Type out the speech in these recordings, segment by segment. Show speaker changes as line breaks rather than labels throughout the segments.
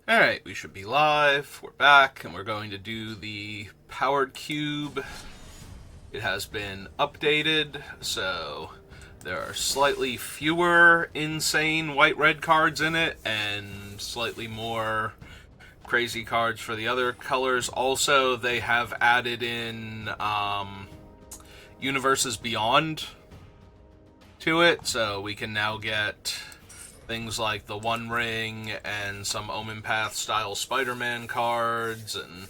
Alright, we should be live. We're back, and we're going to do the Powered Cube. It has been updated, so there are slightly fewer insane white-red cards in it, and slightly more crazy cards for the other colors. Also, they have added in Universes Beyond to it, so we can now get things like the One Ring and some Omen Path style Spider-Man cards and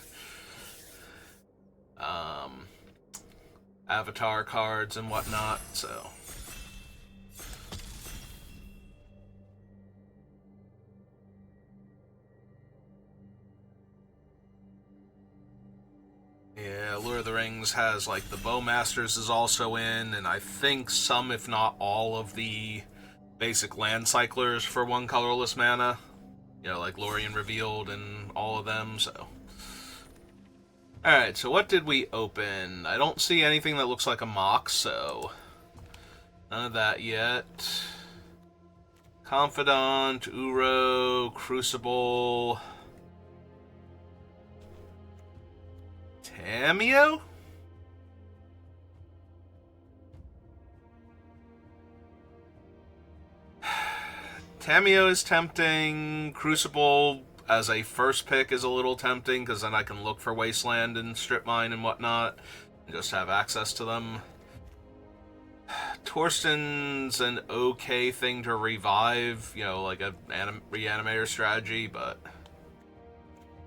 Avatar cards and whatnot. So yeah, Lord of the Rings has like the Bowmasters is also in, and I think some, if not all, of the basic land cyclers for one colorless mana. You know, like Lorien Revealed and all of them. So alright, so what did we open? I don't see anything that looks like a Mox, so none of that yet. Confidant, Uro, Crucible, Tamiyo? Tamiyo is tempting. Crucible as a first pick is a little tempting, because then I can look for Wasteland and Strip Mine and whatnot, and just have access to them. Torsten's an okay thing to revive, you know, like a reanimator strategy, but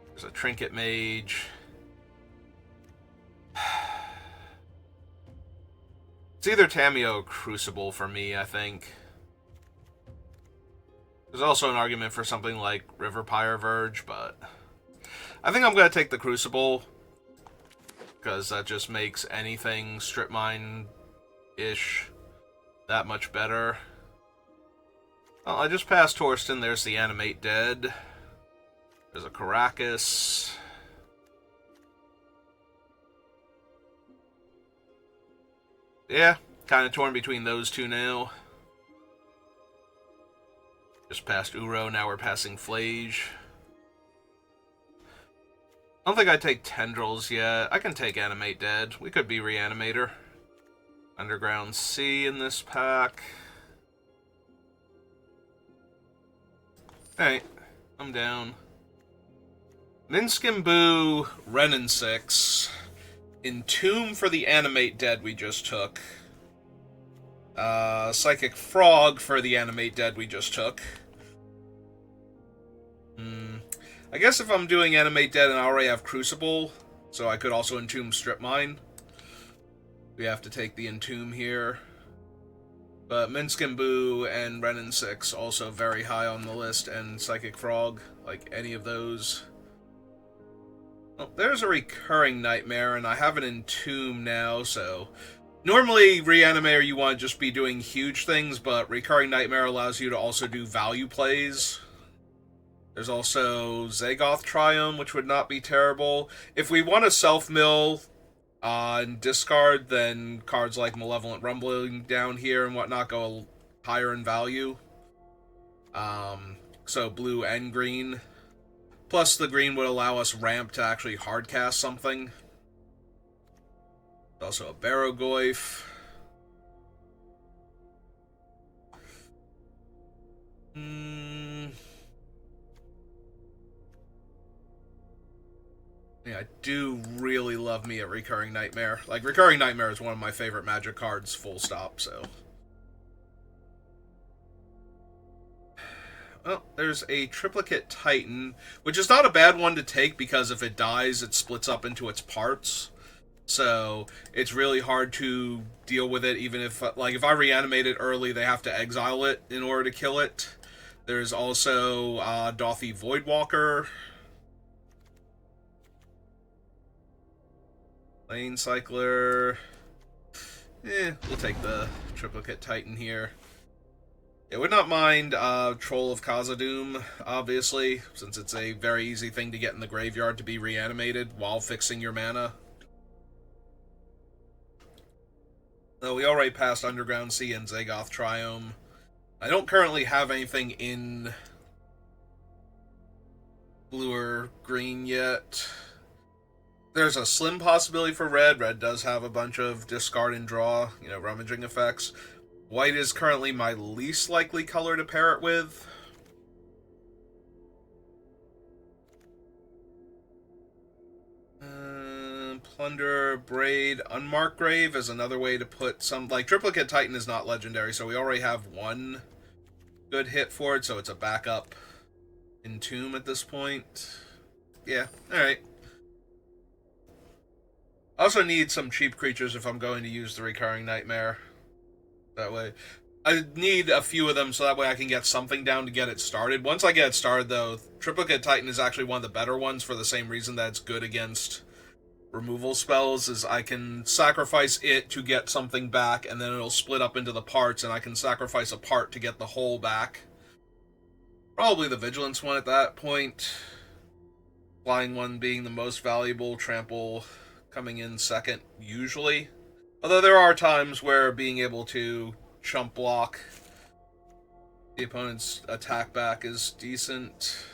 there's a Trinket Mage. It's either Tamiyo or Crucible for me, I think. There's also an argument for something like River Pyre Verge, but I think I'm going to take the Crucible, because that just makes anything Strip Mine-ish that much better. Well, I just passed Torsten. There's the Animate Dead. There's a Karakas. Yeah, kind of torn between those two now. Just passed Uro, now we're passing Flage. I don't think I take Tendrils yet. I can take Animate Dead. We could be Reanimator. Underground Sea in this pack. Alright, I'm down. Minsc and Boo, Renin 6. Entomb for the Animate Dead we just took. Psychic Frog for the Animate Dead we just took. I guess if I'm doing Animate Dead and I already have Crucible, so I could also Entomb Strip Mine. We have to take the Entomb here. But Minsc and Boo and Renin 6 also very high on the list, and Psychic Frog, like any of those. Well, there's a Recurring Nightmare, and I have an Entomb now, so normally, Reanimator, you want to just be doing huge things, but Recurring Nightmare allows you to also do value plays. There's also Zagoth Triome, which would not be terrible. If we want to self-mill and discard, then cards like Malevolent Rumbling down here and whatnot go higher in value. So blue and green. Plus, the green would allow us ramp to actually hardcast something. Also a Barrogoyf. Yeah, I do really love me a Recurring Nightmare. Like, Recurring Nightmare is one of my favorite Magic cards, full stop, so. Well, there's a Triplicate Titan, which is not a bad one to take, because if it dies, it splits up into its parts. So it's really hard to deal with it, even if, like, if I reanimate it early, they have to exile it in order to kill it. There's also Dauthi Voidwalker. Lane Cycler. We'll take the Triplicate Titan here. I would not mind Troll of Khazad-dûm, obviously, since it's a very easy thing to get in the graveyard to be reanimated while fixing your mana. Though we already passed Underground Sea and Zagoth Triome. I don't currently have anything in blue or green yet. There's a slim possibility for red. Red does have a bunch of discard and draw, rummaging effects. White is currently my least likely color to pair it with. Plunder, Braid, Unmarked Grave is another way to put some... Like, Triplicate Titan is not legendary, so we already have one good hit for it, so it's a backup Entomb at this point. Yeah, alright. I also need some cheap creatures if I'm going to use the Recurring Nightmare. That way. I need a few of them so that way I can get something down to get it started. Once I get it started, though, Triplicate Titan is actually one of the better ones for the same reason that it's good against removal spells, is I can sacrifice it to get something back, and then it'll split up into the parts, and I can sacrifice a part to get the whole back. Probably the Vigilance one at that point. Flying one being the most valuable, Trample coming in second, usually. Although there are times where being able to chump block the opponent's attack back is decent.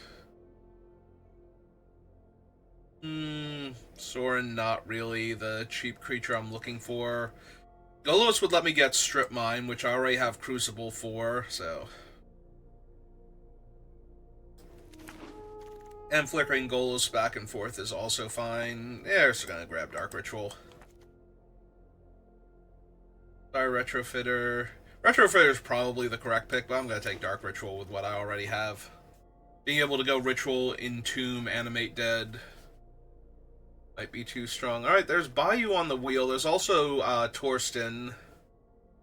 Sorin, not really the cheap creature I'm looking for. Golos would let me get Strip Mine, which I already have Crucible for, so... And flickering Golos back and forth is also fine. Yeah, we're just gonna grab Dark Ritual. Sorry, Retrofitter. Retrofitter is probably the correct pick, but I'm gonna take Dark Ritual with what I already have. Being able to go Ritual, Entomb, Animate Dead might be too strong. Alright, there's Bayou on the wheel. There's also Torsten.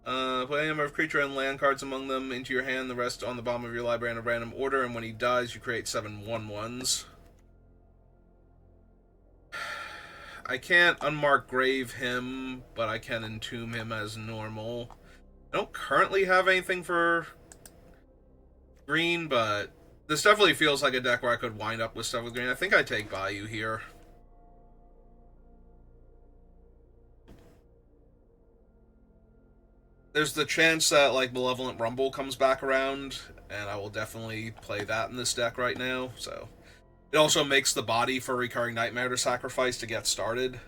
Put any number of creature and land cards among them into your hand, the rest on the bottom of your library in a random order, and when he dies, you create 7 1/1s. I can't Unmarked Grave him, but I can Entomb him as normal. I don't currently have anything for green, but this definitely feels like a deck where I could wind up with stuff with green. I think I take Bayou here. There's the chance that, like, Malevolent Rumble comes back around, and I will definitely play that in this deck right now, so... It also makes the body for Recurring Nightmare to sacrifice to get started,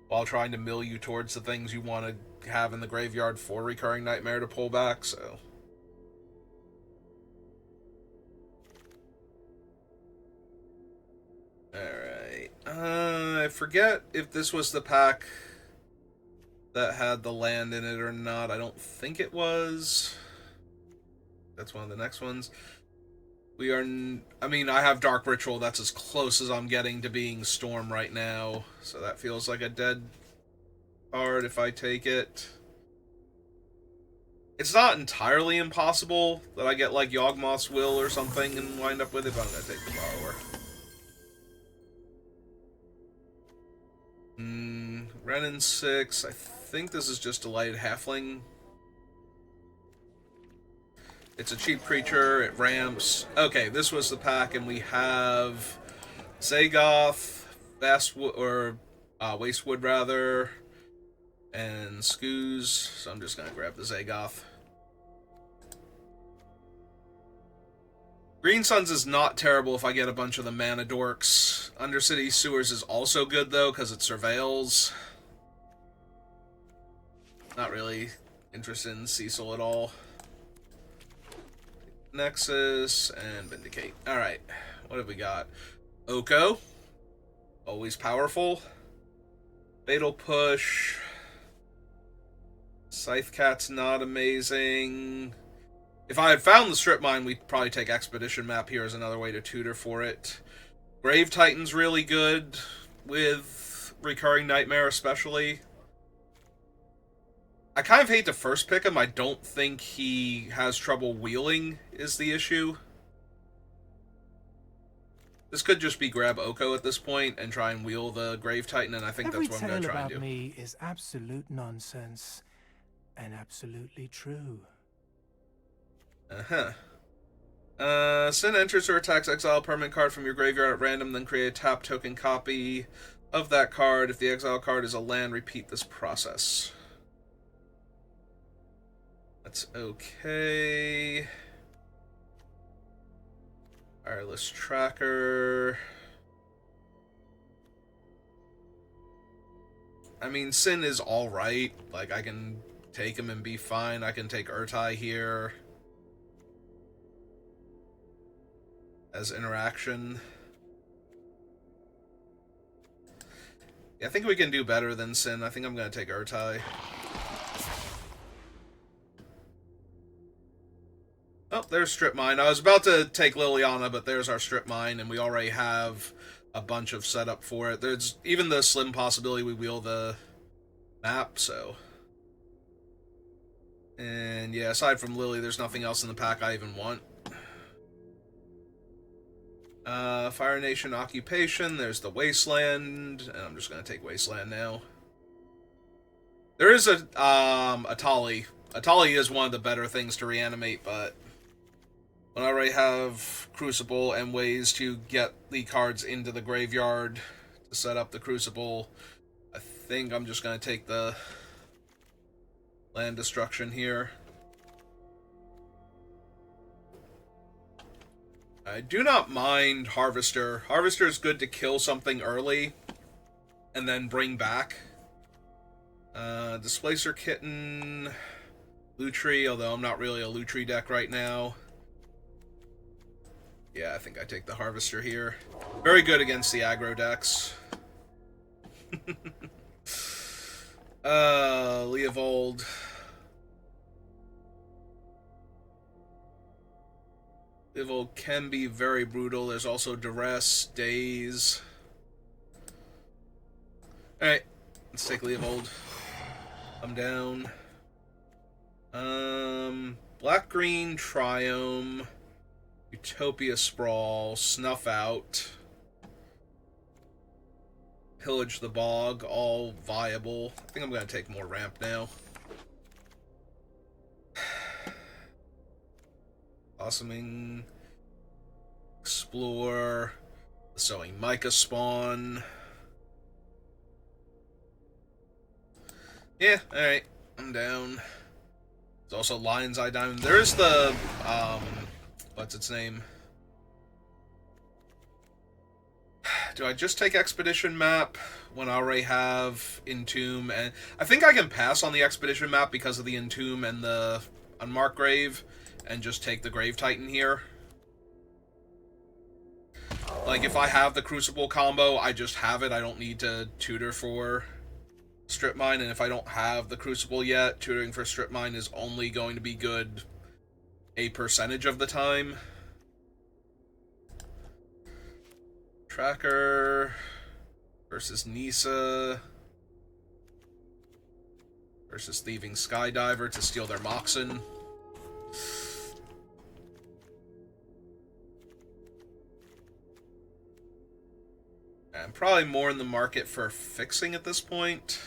while trying to mill you towards the things you want to have in the graveyard for Recurring Nightmare to pull back, so... Alright. I forget if this was the pack that had the land in it or not. I don't think it was. That's one of the next ones. We are... I mean, I have Dark Ritual. That's as close as I'm getting to being Storm right now. So that feels like a dead card if I take it. It's not entirely impossible that I get, like, Yawgmoth's Will or something and wind up with it, but I'm going to take the Borrower. Renin 6. I think this is just Delighted Halfling. It's a cheap creature, it ramps. Okay, this was the pack, and we have Zagoth, Wastewood rather, and Skooz. So I'm just gonna grab the Zagoth. Green Suns is not terrible if I get a bunch of the Mana Dorks. Undercity Sewers is also good, though, because it surveils. Not really interested in Cecil at all. Nexus and Vindicate. Alright, what have we got? Oko. Always powerful. Fatal Push. Scythecat's not amazing. If I had found the Strip Mine, we'd probably take Expedition Map here as another way to tutor for it. Grave Titan's really good with Recurring Nightmare especially. I kind of hate to first pick him. I don't think he has trouble wheeling is the issue. This could just be grab Oko at this point and try and wheel the Grave Titan, and I think that's what I'm going to try and do.
Every tale about me is absolute nonsense and absolutely true.
Send enters or attacks, exile a permanent card from your graveyard at random, then create a tap token copy of that card. If the exile card is a land, repeat this process. That's okay. Wireless tracker. I mean, Sin is alright. Like, I can take him and be fine. I can take Urtai here as interaction. Yeah, I think we can do better than Sin. I think I'm going to take Urtai. Oh, there's Strip Mine. I was about to take Liliana, but there's our Strip Mine, and we already have a bunch of setup for it. There's even the slim possibility we wheel the map, so... And yeah, aside from Lily, there's nothing else in the pack I even want. Fire Nation Occupation, there's the Wasteland, and I'm just going to take Wasteland now. There is a Atali. Atali is one of the better things to reanimate, but when I already have Crucible and ways to get the cards into the graveyard to set up the Crucible, I think I'm just going to take the land destruction here. I do not mind Harvester. Harvester is good to kill something early and then bring back. Displacer Kitten, Lutri, although I'm not really a Lutri deck right now. Yeah, I think I take the Harvester here. Very good against the aggro decks. Leovold. Leovold can be very brutal. There's also Duress, Daze. Alright, let's take Leovold. I'm down. Black-Green, Triome, Utopia Sprawl, Snuff Out, Pillage the Bog, all viable. I think I'm going to take more ramp now. Blossoming, Explore, Sowing Mica Spawn. Yeah, alright, I'm down. There's also Lion's Eye Diamond. There's the, what's its name? Do I just take Expedition Map when I already have Entomb? And I think I can pass on the Expedition Map because of the Entomb and the Unmarked Grave, and just take the Grave Titan here. Like, if I have the Crucible combo, I just have it. I don't need to tutor for Strip Mine, and if I don't have the Crucible yet, tutoring for Strip Mine is only going to be good a percentage of the time. Tracker versus Nisa versus Thieving Skydiver to steal their Moxen. I'm probably more in the market for fixing at this point.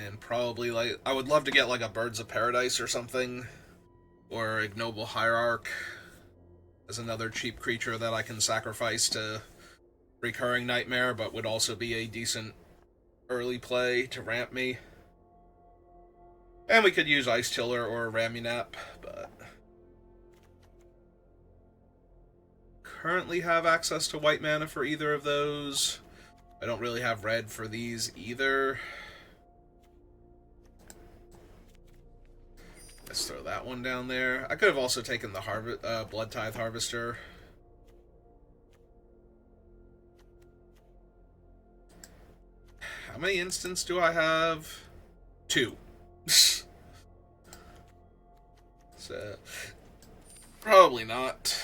And probably, like, I would love to get, like, a Birds of Paradise or something. Or Ignoble Hierarch as another cheap creature that I can sacrifice to Recurring Nightmare, but would also be a decent early play to ramp me. And we could use Ice Tiller or Ramunap, but... currently have access to white mana for either of those. I don't really have red for these either. Let's throw that one down there. I could have also taken the Blood Tithe Harvester. How many instants do I have? 2. So, probably not.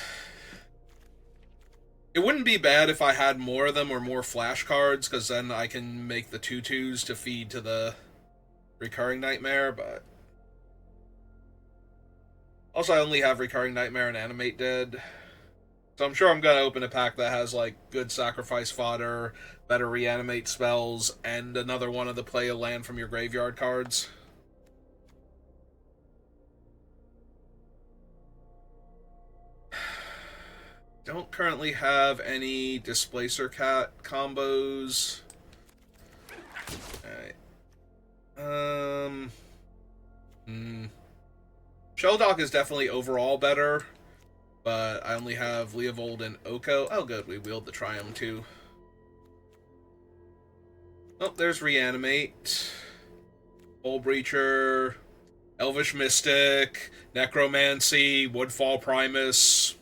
It wouldn't be bad if I had more of them or more flash cards, because then I can make the 2/2s to feed to the Recurring Nightmare, but... also, I only have Recurring Nightmare and Animate Dead. So I'm sure I'm going to open a pack that has, like, good sacrifice fodder, better reanimate spells, and another one of the play a land from your graveyard cards. Don't currently have any Displacer Cat combos. Alright. Shelldog is definitely overall better, but I only have Leovold and Oko. Oh, good, we wield the Triumph too. Oh, there's Reanimate, Hull Breacher, Elvish Mystic, Necromancy, Woodfall Primus.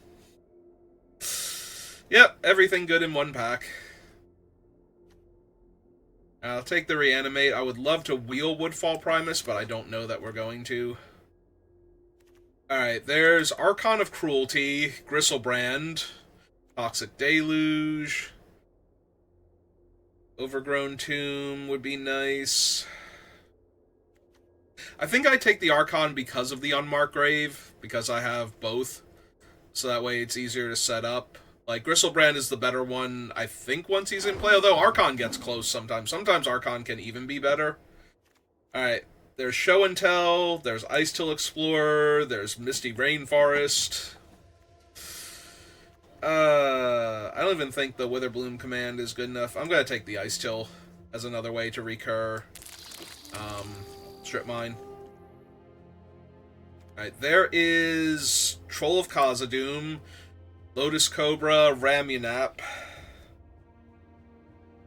Yep, everything good in one pack. I'll take the Reanimate. I would love to wheel Woodfall Primus, but I don't know that we're going to. Alright, there's Archon of Cruelty, Gristlebrand, Toxic Deluge, Overgrown Tomb would be nice. I think I take the Archon because of the Unmarked Grave, because I have both, so that way it's easier to set up. Like, Gristlebrand is the better one, I think, once he's in play, although Archon gets close sometimes. Sometimes Archon can even be better. Alright, there's Show and Tell, there's Icetill Explorer, there's Misty Rainforest. I don't even think the Witherbloom command is good enough. I'm going to take the Icetill as another way to recur Strip Mine. Alright, there is Troll of Khazad-dûm, Lotus Cobra, Ramunap.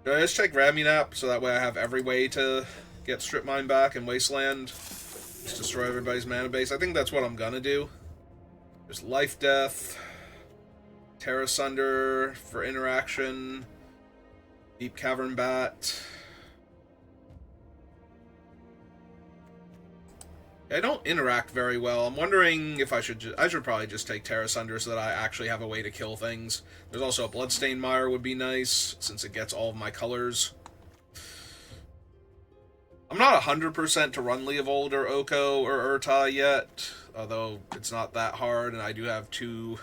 Should I just take Ramunap so that way I have every way to get Strip Mine back in Wasteland? Just destroy everybody's mana base. I think that's what I'm gonna do. There's Life Death, Terra Sunder for interaction, Deep Cavern Bat. I don't interact very well. I'm wondering if I should probably just take Terra Sunder so that I actually have a way to kill things. There's also a Bloodstained Mire would be nice, since it gets all of my colors. I'm not 100% to run Leovold or Oko or Urtai yet, although it's not that hard, and I do have 2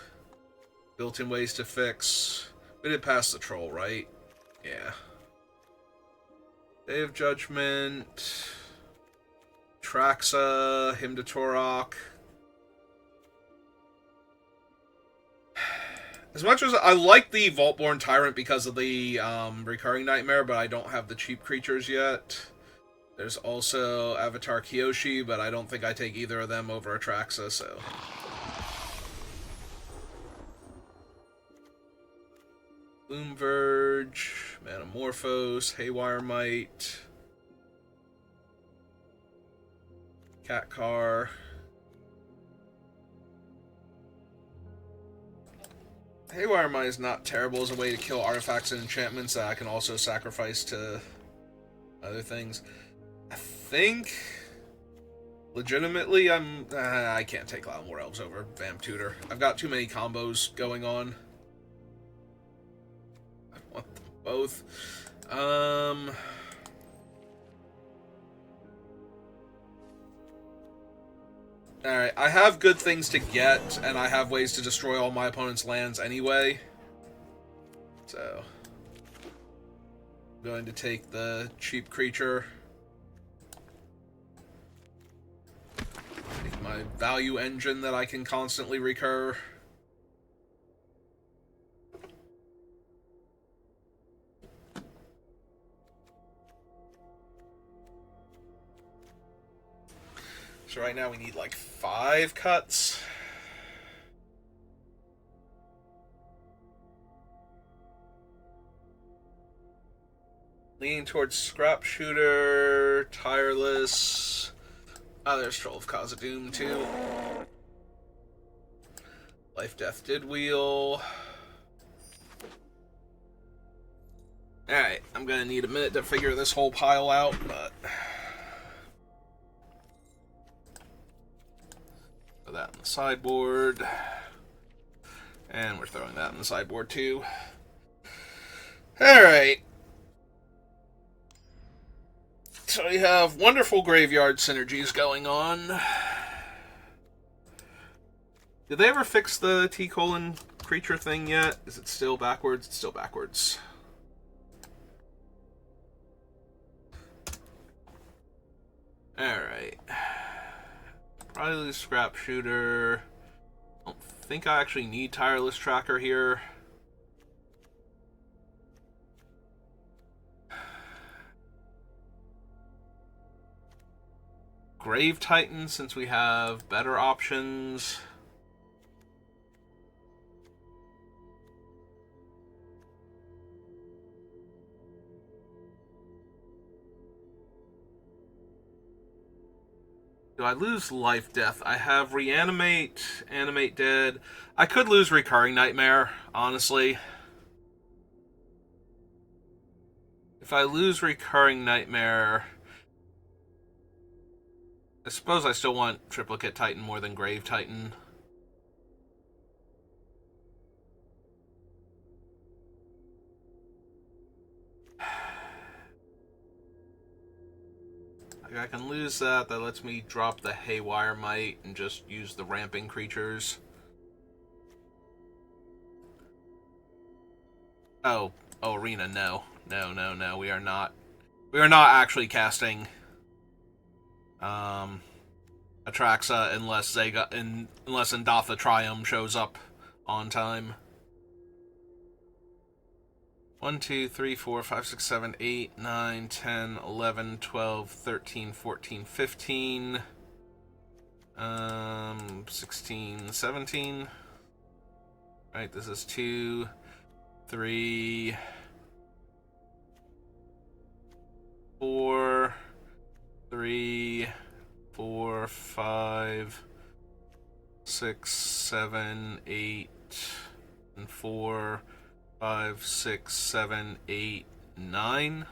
built-in ways to fix. We did pass the troll, right? Yeah. Day of Judgment... Traxa, Hymn to Torok. As much as I like the Vaultborn Tyrant because of the Recurring Nightmare, but I don't have the cheap creatures yet. There's also Avatar Kyoshi, but I don't think I take either of them over Atraxa, so... Bloomverge, Manamorphose, Haywire Might... Cat Car. Haywire Might is not terrible as a way to kill artifacts and enchantments that I can also sacrifice to other things. I think, legitimately, I can't take Loudmore Elves over Vamp Tutor. I've got too many combos going on. I want them both. Alright, I have good things to get, and I have ways to destroy all my opponent's lands anyway. So, I'm going to take the cheap creature. Take my value engine that I can constantly recur. So right now we need like 5 cuts. Leaning towards Scrap Shooter, Tireless. Oh, there's Troll of Khazad-dûm too. Life Death did wheel. Alright, I'm gonna need a minute to figure this whole pile out, but... Throw that on the sideboard. And we're throwing that on the sideboard too. Alright. So we have wonderful graveyard synergies going on. Did they ever fix the T-colon creature thing yet? Is it still backwards? It's still backwards. Alright. Probably Scrap Shooter. I don't think I actually need Tireless Tracker here. Grave Titan, since we have better options. Do I lose Life Death? I have Reanimate, Animate Dead. I could lose Recurring Nightmare, honestly. If I lose Recurring Nightmare, I suppose I still want Triplicate Titan more than Grave Titan. I can lose that. That lets me drop the Haywire Might and just use the ramping creatures. Oh, Arena, no. No. We are not actually casting Atraxa unless Endatha Triumph shows up on time. 1, 2, 3, 4, 5, 6, 7, 8, 9, 10, 11, 12, 13, 14, 15, 16, 17. Right, this is 2, 3, 4, 3, 4, 5, 6, 7, 8, and 4, 5, 6, 7, 8, 9.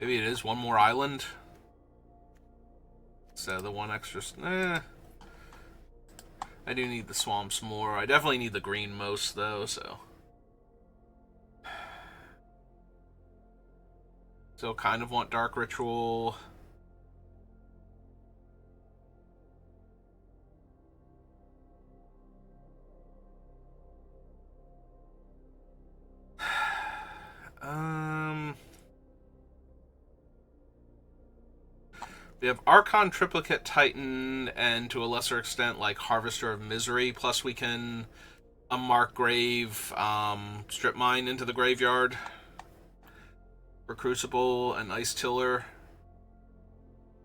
Maybe it is one more island. So the one extra. I do need the swamps more. I definitely need the green most, though, so. Still kind of want Dark Ritual. We have Archon, Triplicate Titan, and to a lesser extent, like Harvester of Misery. Plus, we can unmark Grave, Strip Mine into the graveyard for Crucible and Ice Tiller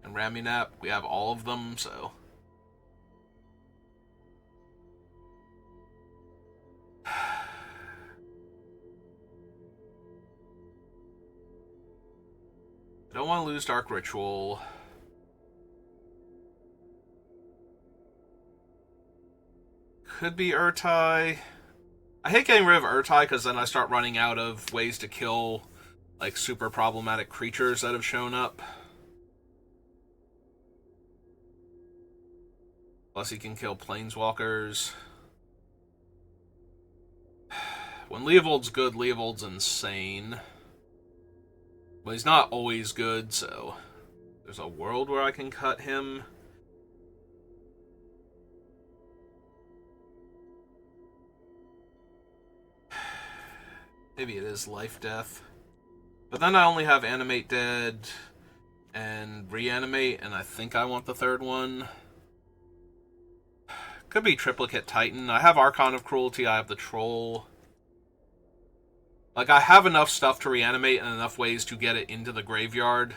and Ramunap. We have all of them, so. I don't want to lose Dark Ritual. Could be Urtai. I hate getting rid of Urtai because then I start running out of ways to kill like super problematic creatures that have shown up. Plus he can kill planeswalkers. When Leovold's good, Leovold's insane. But he's not always good, so there's a world where I can cut him. Maybe it is Life Death. But then I only have Animate Dead and Reanimate, and I think I want the third one. Could be Triplicate Titan. I have Archon of Cruelty, I have the Troll. Like, I have enough stuff to reanimate and enough ways to get it into the graveyard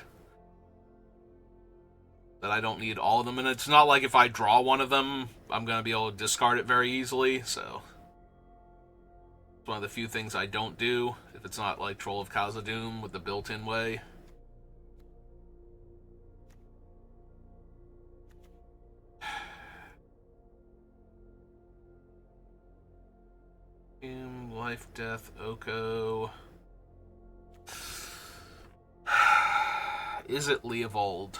that I don't need all of them. And it's not like if I draw one of them, I'm going to be able to discard it very easily, so. It's one of the few things I don't do, if it's not like Troll of Khazad-dûm with the built-in way. Life, Death, Oko. Is it Leovold?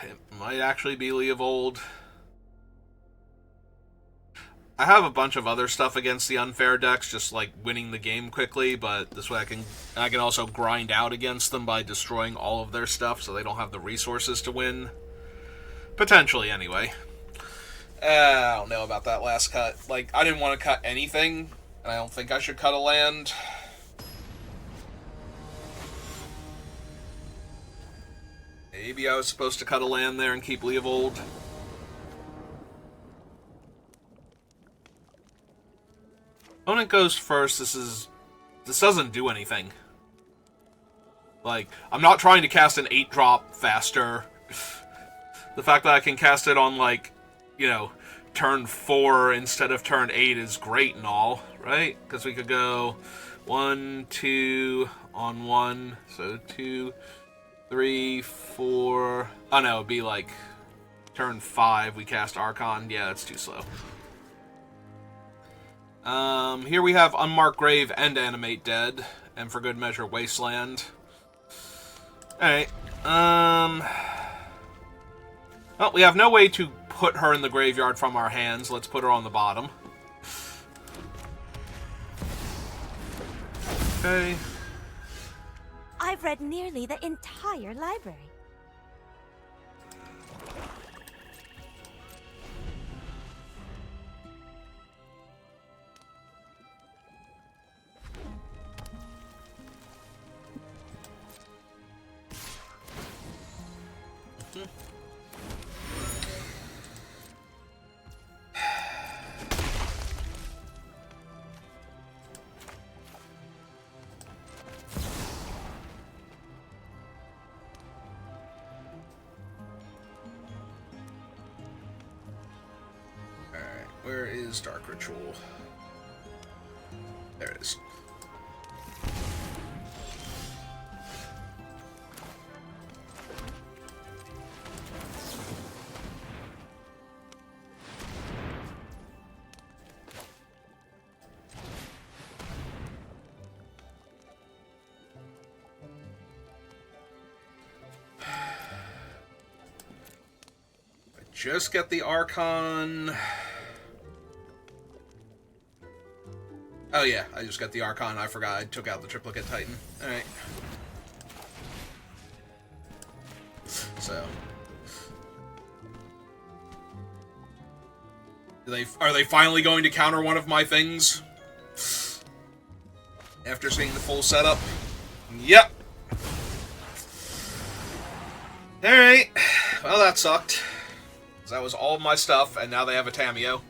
It might actually be Leovold. I have a bunch of other stuff against the unfair decks, just like winning the game quickly, but this way I can also grind out against them by destroying all of their stuff so they don't have the resources to win. Potentially, anyway. I don't know about that last cut. Like, I didn't want to cut anything, and I don't think I should cut a land. Maybe I was supposed to cut a land there and keep Leovold. Opponent goes first. This doesn't do anything. Like, I'm not trying to cast an 8-drop faster. The fact that I can cast it on, like, you know, turn 4 instead of turn 8 is great and all, right? Because we could go 1, 2 on 1, so 2, 3, 4. Oh no, it'd be like turn 5 we cast Archon. Yeah, that's too slow. Here we have Unmarked Grave and Animate Dead, and for good measure, Wasteland. Alright, well, we have no way to put her in the graveyard from our hands. Let's put her on the bottom. Okay.
I've read nearly the entire library.
Where is Dark Ritual? There it is. Just get the Archon. Oh yeah, I just got the Archon. I forgot I took out the Triplicate Titan. Alright. So. Are they finally going to counter one of my things? After seeing the full setup? Yep. Alright. Well, that sucked. That was all my stuff, and now they have a Tamiyo.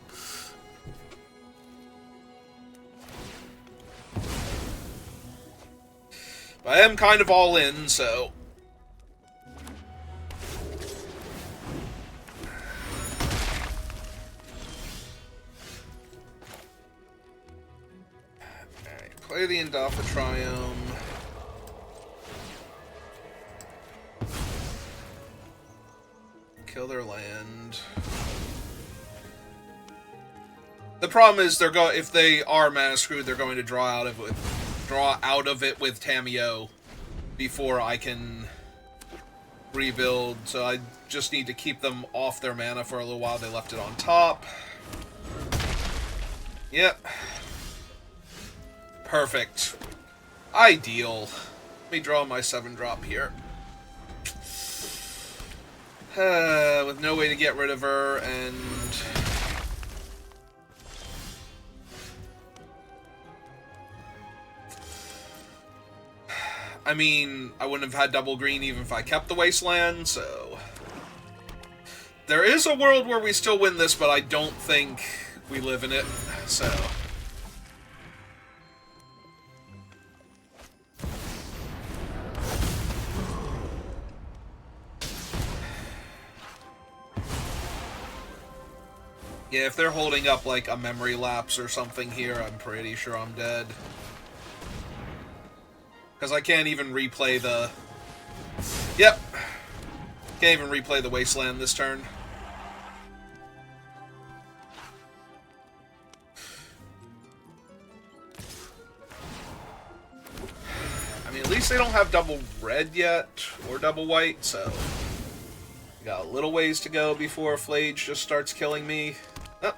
I am kind of all in, so... Alright, play the Endophatrium. Kill their land. The problem is if they are mana screwed, they're going to draw out of it with Tamiyo before I can rebuild, so I just need to keep them off their mana for a little while. They left it on top. Yep. Perfect. Ideal. Let me draw my 7-drop here. With no way to get rid of her, and... I mean, I wouldn't have had double green even if I kept the Wasteland, so... There is a world where we still win this, but I don't think we live in it, so... Yeah, if they're holding up, like, a memory lapse or something here, I'm pretty sure I'm dead. Because I can't even replay the... Yep. Can't even replay the Wasteland this turn. I mean, at least they don't have double red yet, or double white, so... We got a little ways to go before Flage just starts killing me. Oh.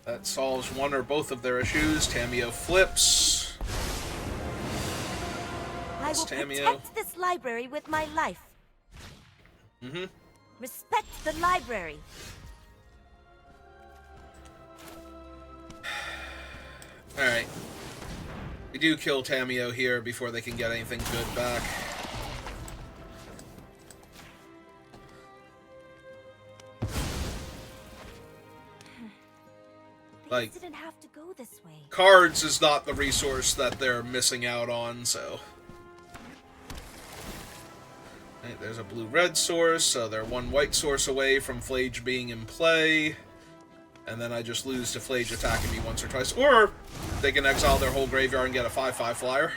That solves one or both of their issues. Tamiyo flips.
I will protect this library with my life.
Mm-hmm.
Respect the library.
Alright. We do kill Tamiyo here before they can get anything good back. Like,
didn't have to go this way.
Cards is not the resource that they're missing out on, so... Right, there's a blue-red source, so they're one white source away from Flage being in play. And then I just lose to Flage attacking me once or twice. Or they can exile their whole graveyard and get a 5/5 flyer.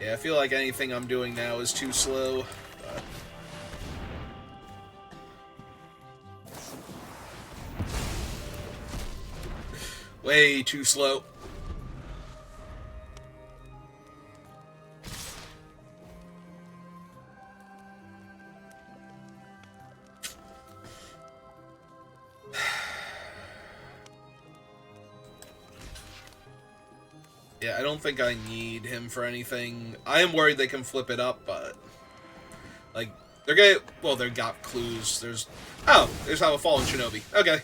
Yeah, I feel like anything I'm doing now is too slow. Way too slow. Yeah, I don't think I need him for anything. I am worried they can flip it up, but... Like, they're gonna... Well, they got clues. There's... Oh, there's how a Fallen Shinobi. Okay.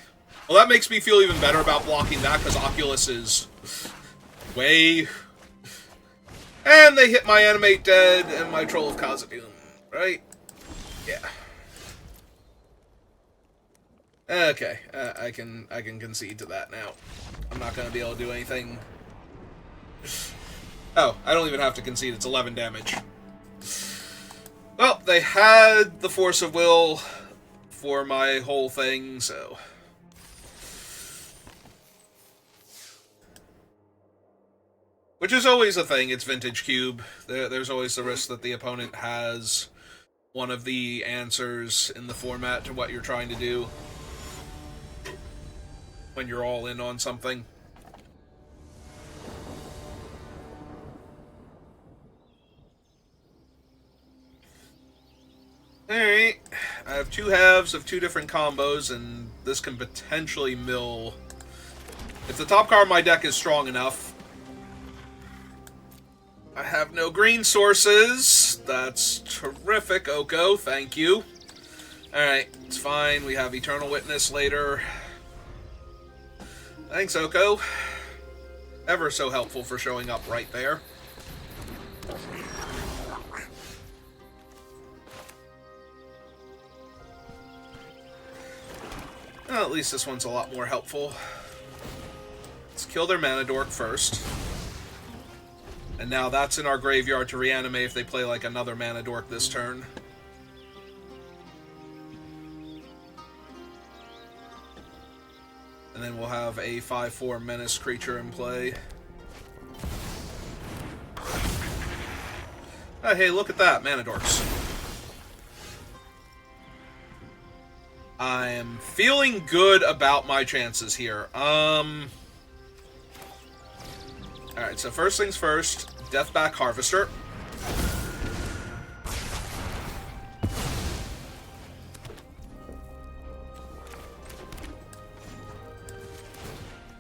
Well, that makes me feel even better about blocking that, because Oculus is... way... And they hit my Animate Dead and my Troll of Khazad-dûm, right? Yeah. Okay, I can concede to that now. I'm not gonna be able to do anything... Oh, I don't even have to concede, it's 11 damage. Well, they had the Force of Will for my whole thing, so... Which is always a thing, it's Vintage Cube. There's always the risk that the opponent has one of the answers in the format to what you're trying to do when you're all in on something. Alright, I have two halves of two different combos, and this can potentially mill... If the top card of my deck is strong enough... I have no green sources. That's terrific, Oko, thank you. Alright, it's fine, we have Eternal Witness later. Thanks, Oko. Ever so helpful for showing up right there. Well, at least this one's a lot more helpful. Let's kill their Mana Dork first. And now that's in our graveyard to reanimate if they play like another Mana Dork this turn. And then we'll have a 5/4 Menace creature in play. Oh, hey, look at that, Mana Dorks. I am feeling good about my chances here. Alright, so first things first, Deathback Harvester.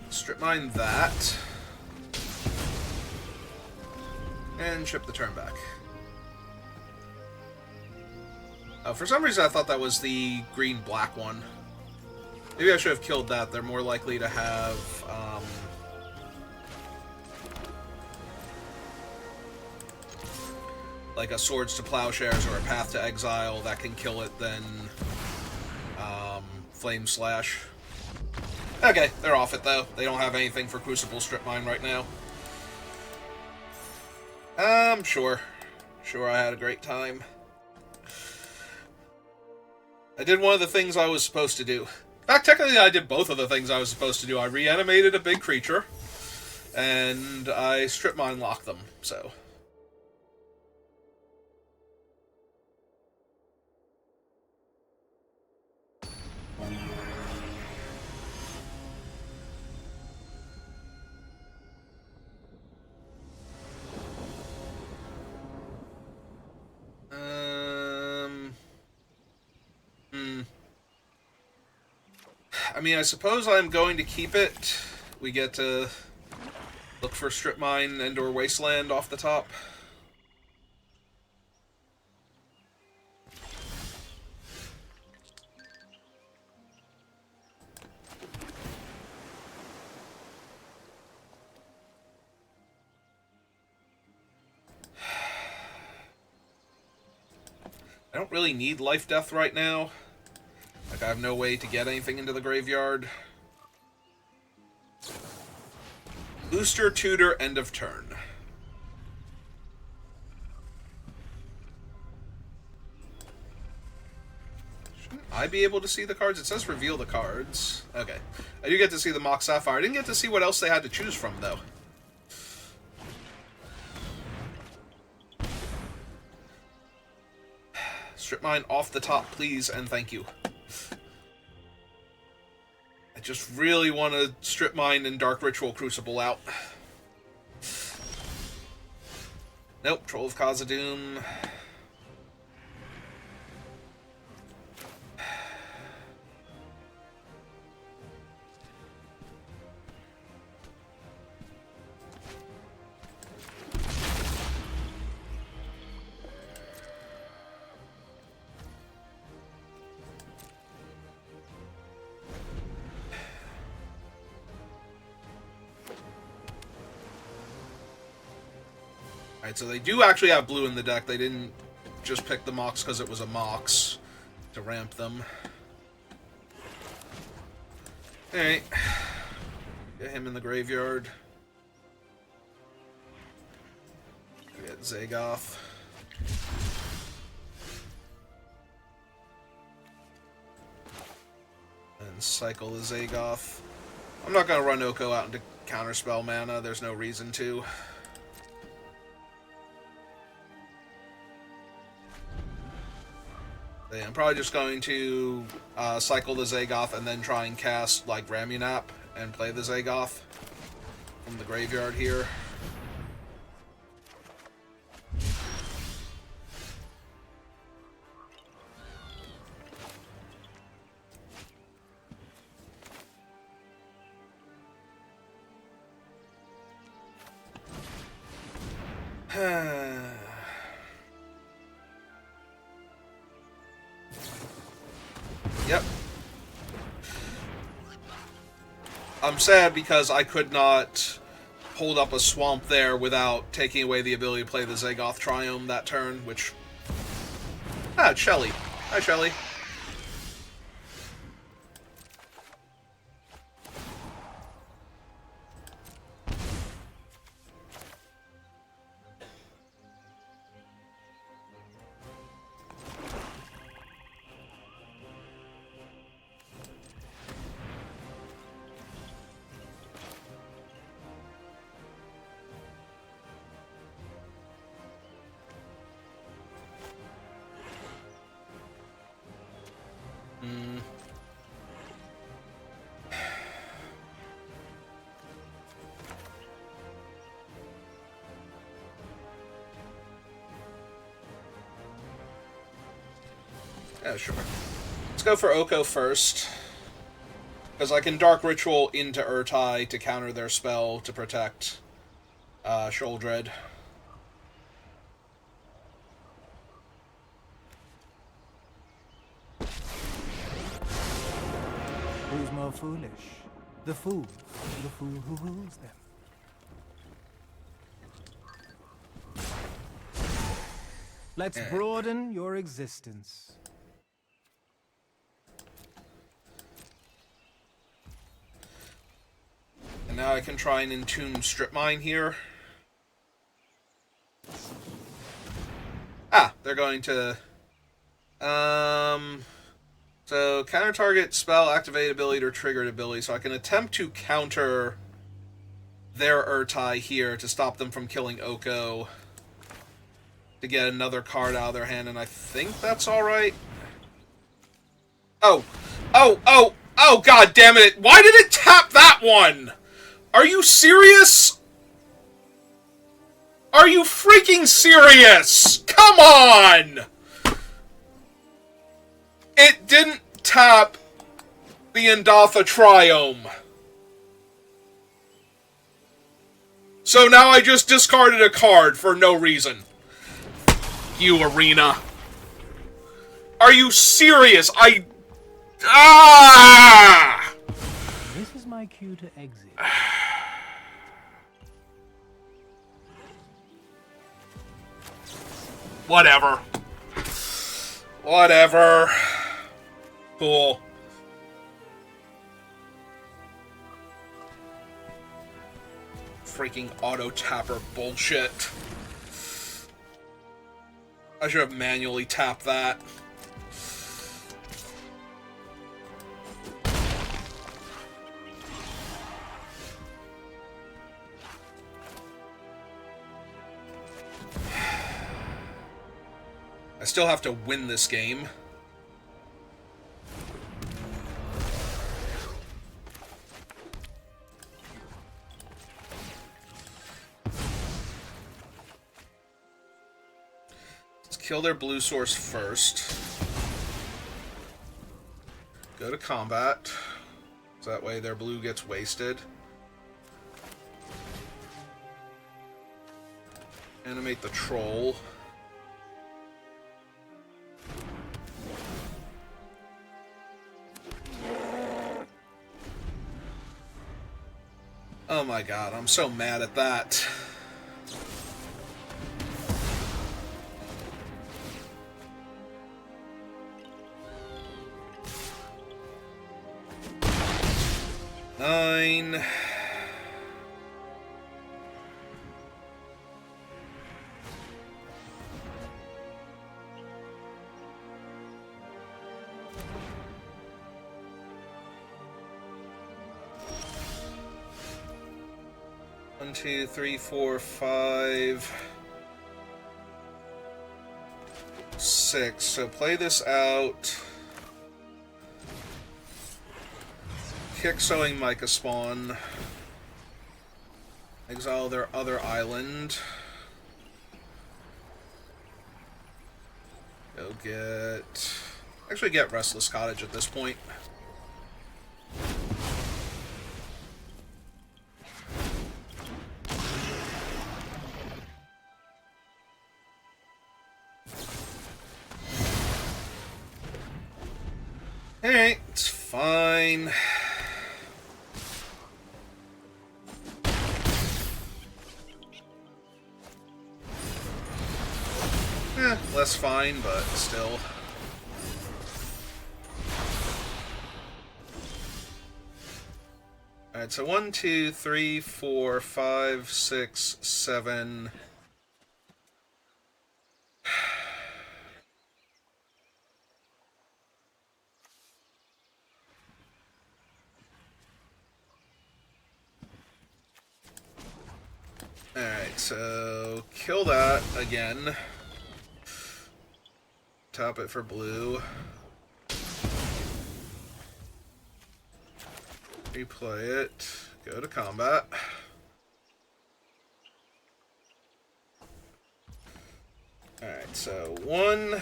Strip mine that. And ship the turn back. For some reason I thought that was the green-black one. Maybe I should have killed that. They're more likely to have, like a Swords to Plowshares or a Path to Exile that can kill it than, Flame Slash. Okay, they're off it, though. They don't have anything for Crucible Strip Mine right now. Sure. Sure, I had a great time. I did one of the things I was supposed to do. In fact, technically I did both of the things I was supposed to do. I reanimated a big creature, and I strip mine locked them, so... I mean, I suppose I'm going to keep it. We get to look for Strip Mine and or Wasteland off the top. I don't really need Life Death right now. Like, I have no way to get anything into the graveyard. Booster, tutor, end of turn. Shouldn't I be able to see the cards? It says reveal the cards. Okay. I do get to see the Mox Sapphire. I didn't get to see what else they had to choose from, though. Strip mine off the top, please, and thank you. I just really want to strip mine and Dark Ritual Crucible out. Nope, Troll of Khazad-dûm. Alright, so they do actually have blue in the deck. They didn't just pick the Mox because it was a Mox to ramp them. Alright. Get him in the graveyard. Get Zagoth. And cycle the Zagoth. I'm not going to run Oko out into counterspell mana. There's no reason to. Yeah, I'm probably just going to cycle the Zagoth and then try and cast, like, Ramunap and play the Zagoth from the graveyard here. Yep. I'm sad because I could not hold up a swamp there without taking away the ability to play the Zagoth Triome that turn, which... Ah, it's Shelly. Hi, Shelly. Yeah, sure. Let's go for Oko first. Because I can Dark Ritual into Urtai to counter their spell to protect Sheoldred.
Who's more foolish? The fool who rules them. Let's broaden your existence.
And now I can try and Entomb Strip Mine here. Ah, they're going to... So, counter target spell, activate ability, or triggered ability. So I can attempt to counter their Urtai here to stop them from killing Oko. To get another card out of their hand, and I think that's alright. Oh, god damn it. Why did it tap that one? Are you serious? Are you freaking serious? Come on! It didn't tap the Endatha Triome. So now I just discarded a card for no reason. You, Arena. Are you serious? Ah!
This is my cue to exit.
Whatever. Whatever. Cool. Freaking auto-tapper bullshit. I should have manually tapped that. I still have to win this game. Let's kill their blue source first. Go to combat. So that way their blue gets wasted. Animate the troll. Oh my god, I'm so mad at that. Nine. One, two, three, four, five, six. So play this out. Kick Sowing Mica Spawn. Exile their other island. Go get... Actually get Restless Cottage at this point. Alright, it's fine. Less fine, but still. Alright, so 1, 2, 3, 4, 5, 6, 7. Alright, so kill that again. Tap it for blue. Replay it. Go to combat. Alright, so 1,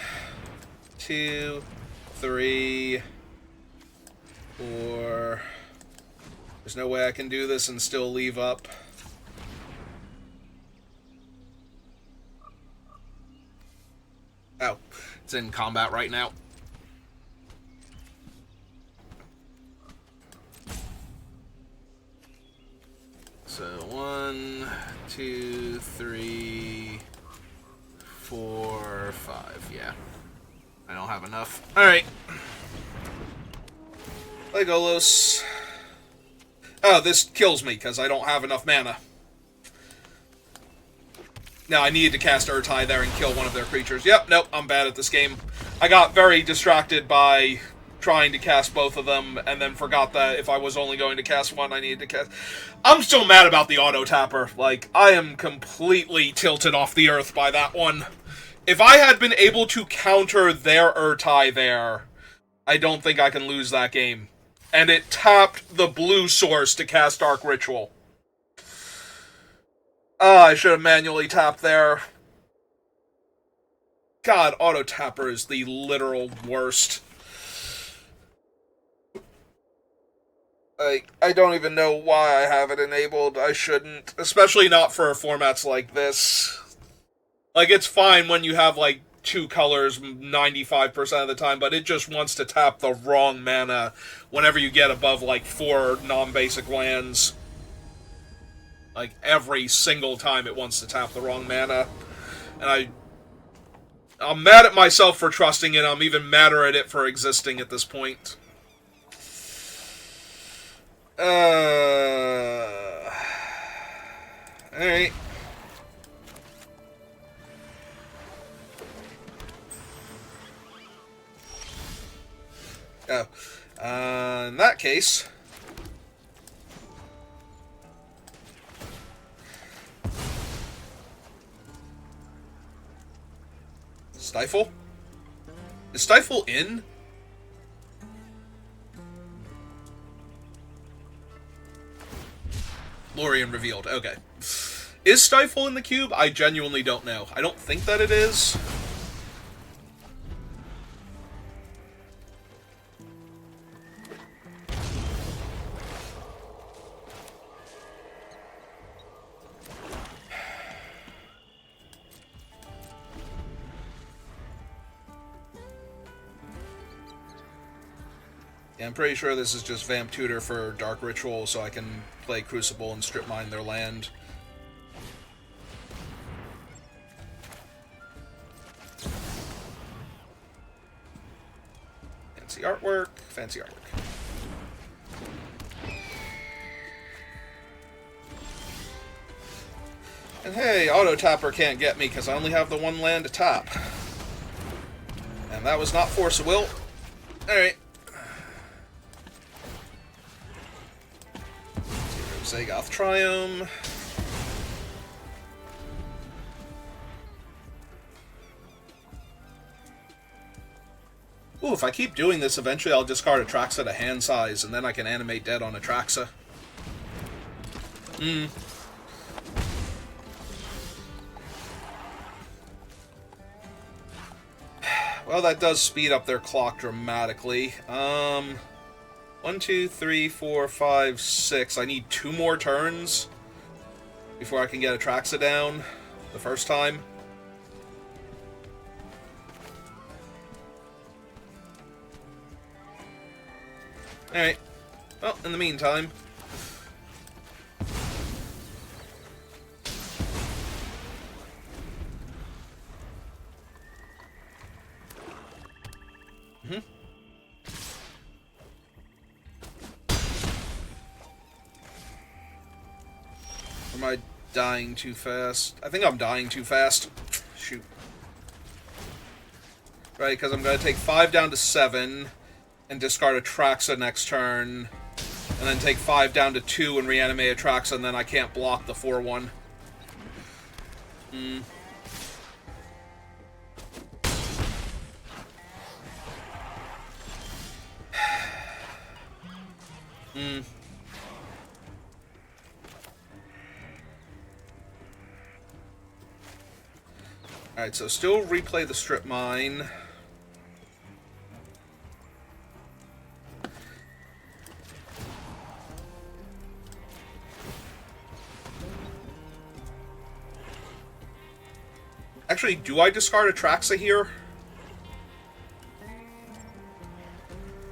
2, 3, 4. There's no way I can do this and still leave up. Oh, it's in combat right now. So 1, 2, 3, 4, 5. Yeah. I don't have enough. Alright. Legolas. Oh, this kills me because I don't have enough mana. No, I needed to cast Urtai there and kill one of their creatures. Yep, nope, I'm bad at this game. I got very distracted by trying to cast both of them, and then forgot that if I was only going to cast one, I needed to cast... I'm still mad about the auto-tapper. Like, I am completely tilted off the earth by that one. If I had been able to counter their Urtai there, I don't think I can lose that game. And it tapped the blue source to cast Dark Ritual. I should have manually tapped there. God, auto-tapper is the literal worst. I don't even know why I have it enabled. I shouldn't. Especially not for formats like this. Like, it's fine when you have, like, 2 colors 95% of the time, but it just wants to tap the wrong mana whenever you get above, like, 4 non-basic lands. Like, every single time it wants to tap the wrong mana. And I'm mad at myself for trusting it. I'm even madder at it for existing at this point. In that case... Stifle? Is Stifle in? Lorien revealed. Okay. Is Stifle in the cube? I genuinely don't know. I don't think that it is. Yeah, I'm pretty sure this is just Vamp Tutor for Dark Ritual, so I can play Crucible and strip mine their land. Fancy artwork, fancy artwork. And hey, Auto Tapper can't get me because I only have the one land to tap. And that was not Force of Will. Alright. Zagoth Triome. Ooh, if I keep doing this, eventually I'll discard Atraxa to hand size, and then I can animate dead on Atraxa. Well, that does speed up their clock dramatically. 1, 2, 3, 4, 5, 6. I need 2 more turns before I can get Atraxa down the first time. Alright. Well, in the meantime... Am I dying too fast? I think I'm dying too fast. Shoot. Right, because I'm going to take 5 down to 7 and discard Atraxa next turn. And then take 5 down to 2 and reanimate Atraxa, and then I can't block the 4-1. Alright, so still replay the strip mine. Actually, do I discard Atraxa here?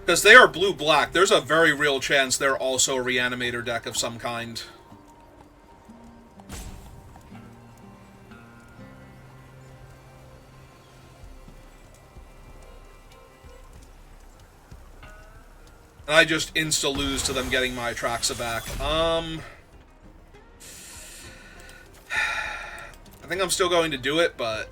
Because they are blue-black. There's a very real chance they're also a Reanimator deck of some kind. And I just insta-lose to them getting my Atraxa back. I think I'm still going to do it, but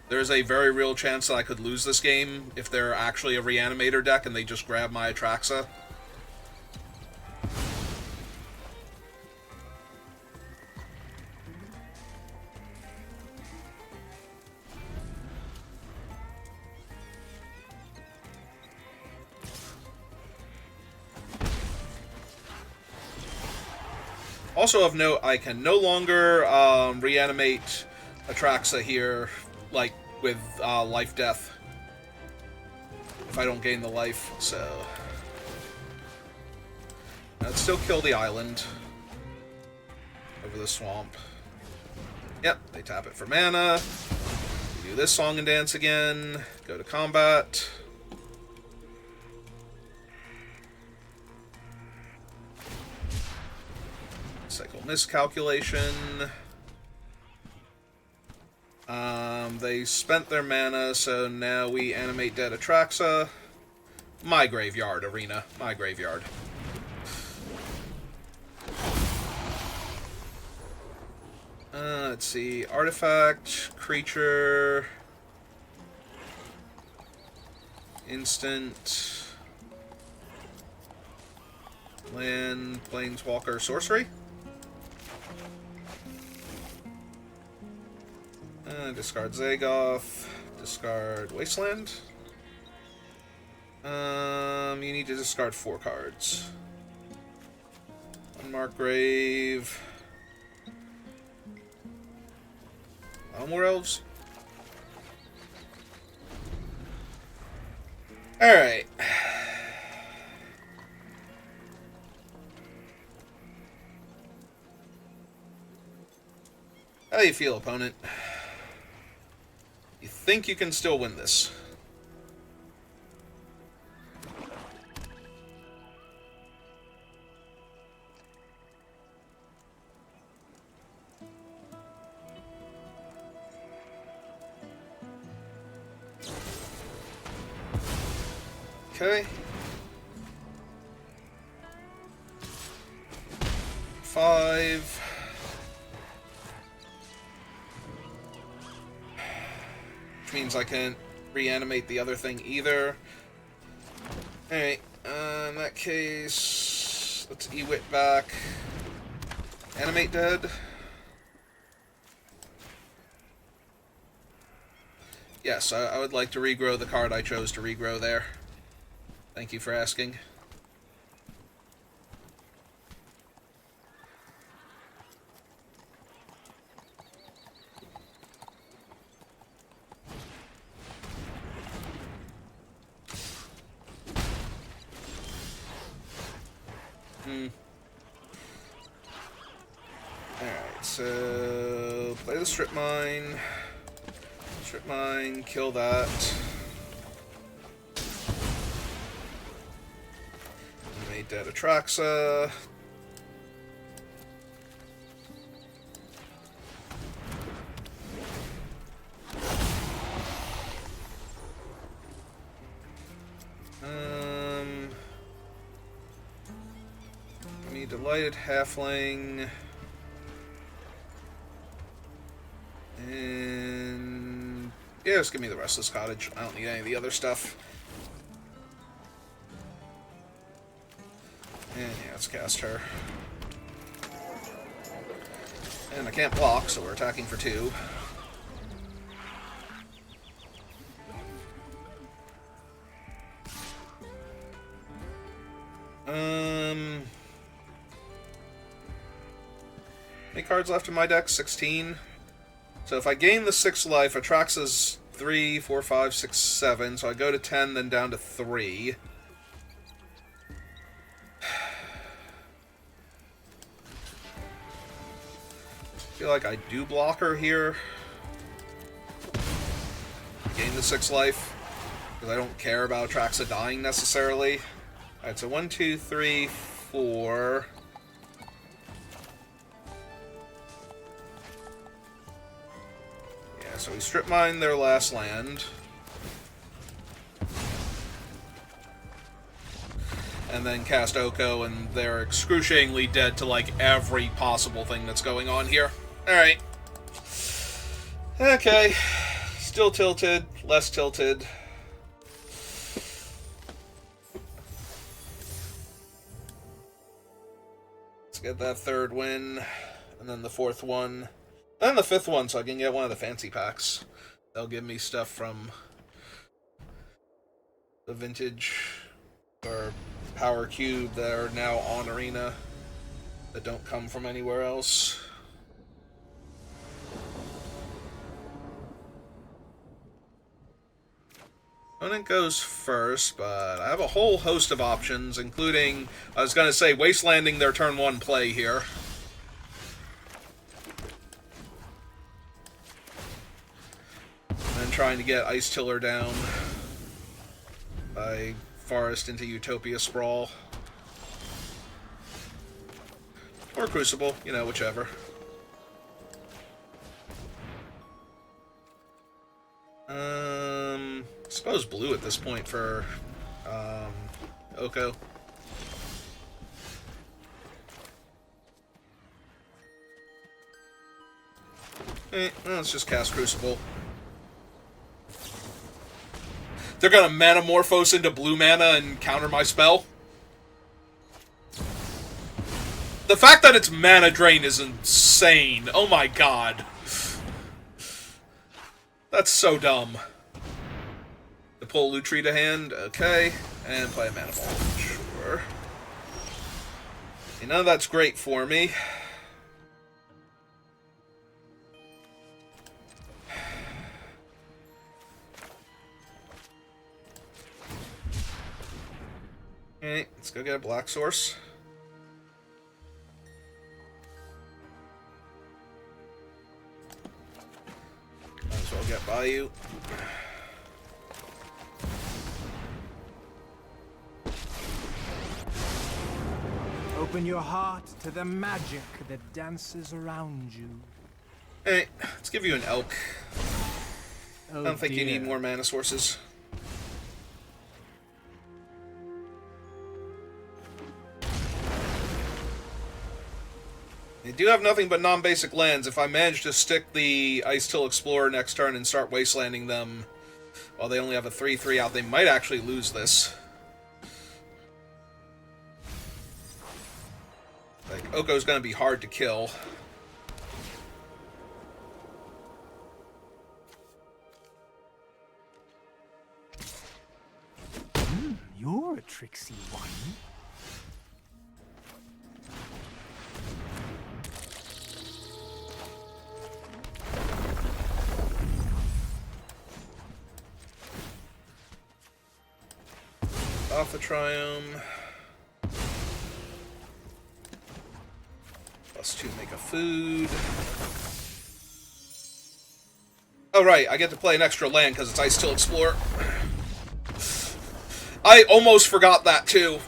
there's a very real chance that I could lose this game if they're actually a Reanimator deck and they just grab my Atraxa. Also of note, I can no longer reanimate Atraxa here, like, with life-death, if I don't gain the life, so... I'd still kill the island over the swamp. Yep, they tap it for mana. We do this Song and Dance again, go to combat. Cycle miscalculation. They spent their mana, so now we animate dead Atraxa. My graveyard, Arena. My graveyard. Let's see. Artifact, creature, instant. Land, Planeswalker, Sorcery. Discard Zagoth. Discard Wasteland. You need to discard 4 cards. Unmarked Grave. More elves. Alright. How do you feel, opponent? You think you can still win this? Okay. 5. Which means I can't reanimate the other thing either. Alright, in that case, let's Ewit back. Animate Dead. Yes, I would like to regrow the card I chose to regrow there. Thank you for asking. Alright, so play the Strip Mine. Strip Mine, kill that. Made Dead Atraxa. Give me Delighted Halfling. And yeah, just give me the Restless Cottage. I don't need any of the other stuff. And yeah, let's cast her. And I can't block, so we're attacking for 2. How many cards left in my deck? 16. So if I gain the 6 life, Atraxa's 3, 4, 5, 6, 7. So I go to 10, then down to 3. I feel like I do block her here. Gain the 6 life. Because I don't care about Atraxa dying necessarily. Alright, so 1, 2, 3, 4. Yeah, so we strip mine their last land. And then cast Oko, and they're excruciatingly dead to, like, every possible thing that's going on here. Alright. Okay. Still tilted. Less tilted. Let's get that 3rd win. And then the 4th one. And the 5th one, so I can get one of the fancy packs. They'll give me stuff from the vintage or Power Cube that are now on Arena that don't come from anywhere else. Opponent goes first, but I have a whole host of options, including, I was going to say, wastelanding their turn 1 play here. And then trying to get Ice Tiller down by Forest into Utopia Sprawl. Or Crucible, you know, whichever. I suppose blue at this point for Oko. Well, let's just cast Crucible. They're gonna Manamorphose into blue mana and counter my spell? The fact that it's mana drain is insane. Oh my god. That's so dumb. To pull Lutri to hand, okay. And play a mana ball. Sure. You know, that's great for me. Alright, let's go get a black source. Might as well get by you.
Open your heart to the magic that dances around you.
Hey, let's give you an elk.
Oh,
I don't think you
dear.
need more mana sources. They do have nothing but non-basic lands. If I manage to stick the Ice-Till Explorer next turn and start wastelanding them while they only have a 3/3 out, they might actually lose this. Like, Oko's gonna be hard to kill.
You're a tricksy one.
Off the Triome. +2 make a food. Oh right, I get to play an extra land because it's Ice-Till Explorer. I almost forgot that too.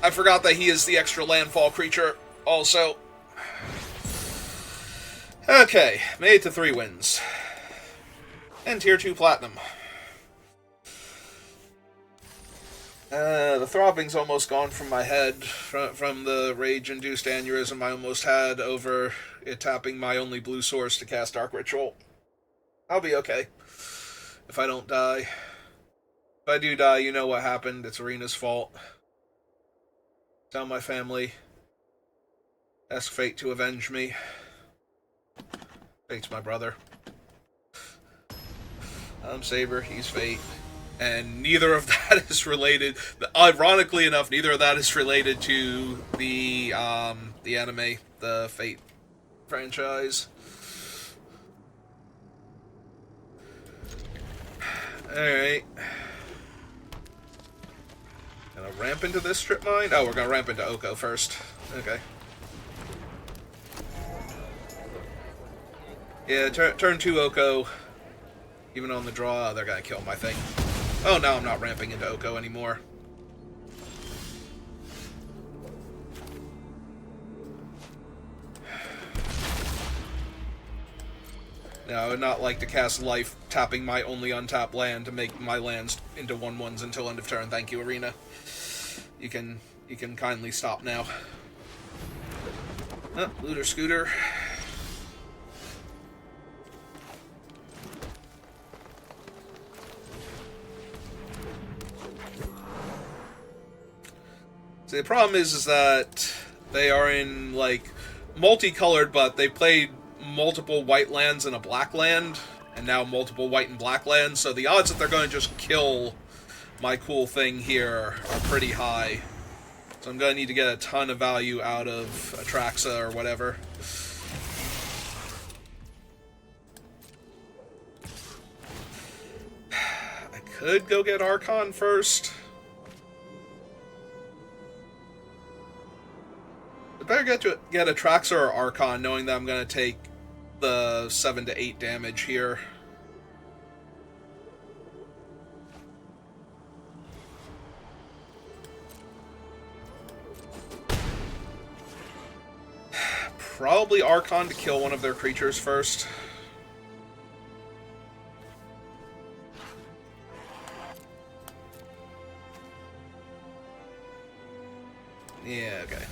I forgot that he is the extra landfall creature also. Okay, made it to 3 wins. And tier 2 platinum. The throbbing's almost gone from my head from the rage-induced aneurysm I almost had over it tapping my only blue source to cast Dark Ritual. I'll be okay if I don't die. If I do die, you know what happened. It's Arena's fault. Tell my family. Ask Fate to avenge me. Fate's my brother. I'm Saber, he's Fate. And neither of that is related. Ironically enough, neither of that is related to the anime, the Fate franchise. Alright. Gonna ramp into this strip mine? Oh, we're gonna ramp into Oko first. Okay. Yeah, turn 2 Oko. Even on the draw, they're gonna kill my thing. Oh, no, I'm not ramping into Oko anymore. Now, I would not like to cast Life, tapping my only untapped land to make my lands into 1/1s until end of turn. Thank you, Arena. You can kindly stop now. Oh, Looter Scooter. See, the problem is that they are in, like, multicolored, but they played multiple white lands and a black land, and now multiple white and black lands, so the odds that they're going to just kill my cool thing here are pretty high. So I'm going to need to get a ton of value out of Atraxa or whatever. I could go get Archon first. Better get Atraxa or Archon, knowing that I'm going to take the 7 to 8 damage here. Probably Archon to kill one of their creatures first. Yeah, okay.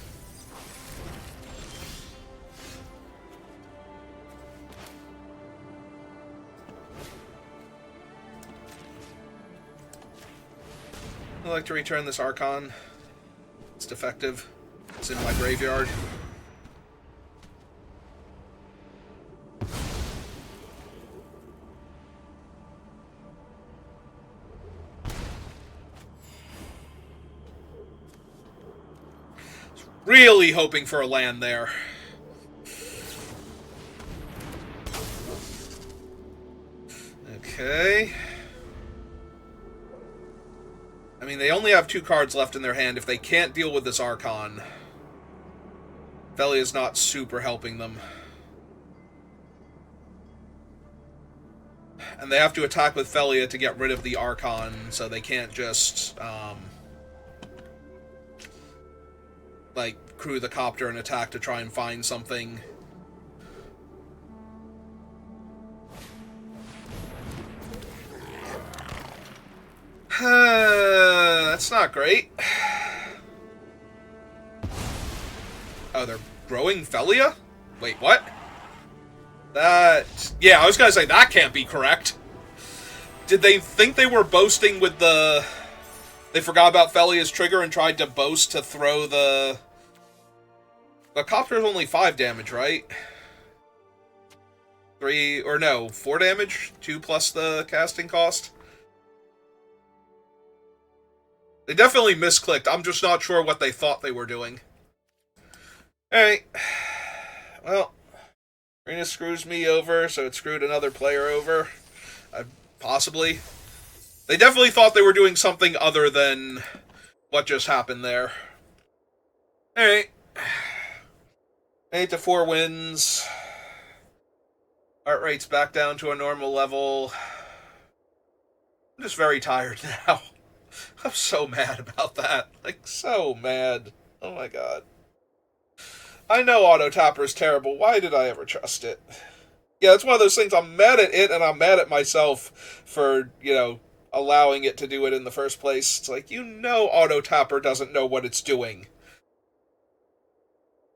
I'd like to return this Archon. It's defective. It's in my graveyard. Really hoping for a land there. Okay. I mean, they only have 2 cards left in their hand. If they can't deal with this Archon, Felia's not super helping them. And they have to attack with Felia to get rid of the Archon, so they can't just, like, crew the Copter and attack to try and find something. That's not great. Oh, they're growing Felia? Wait, what? That... Yeah, I was gonna say, that can't be correct. Did they think they were boasting with the... They forgot about Felia's trigger and tried to boast to throw the... The Copter's only 5 damage, right? 3, or no, 4 damage? 2 plus the casting cost? They definitely misclicked. I'm just not sure what they thought they were doing. Alright. Well, Arena screws me over, so it screwed another player over. Possibly. They definitely thought they were doing something other than what just happened there. Alright. 8 to 4 wins. Heart rate's back down to a normal level. I'm just very tired now. I'm so mad about that. Like, so mad. Oh my god. I know Auto Tapper is terrible. Why did I ever trust it? Yeah, it's one of those things. I'm mad at it, and I'm mad at myself for, you know, allowing it to do it in the first place. It's like, you know Auto Tapper doesn't know what it's doing.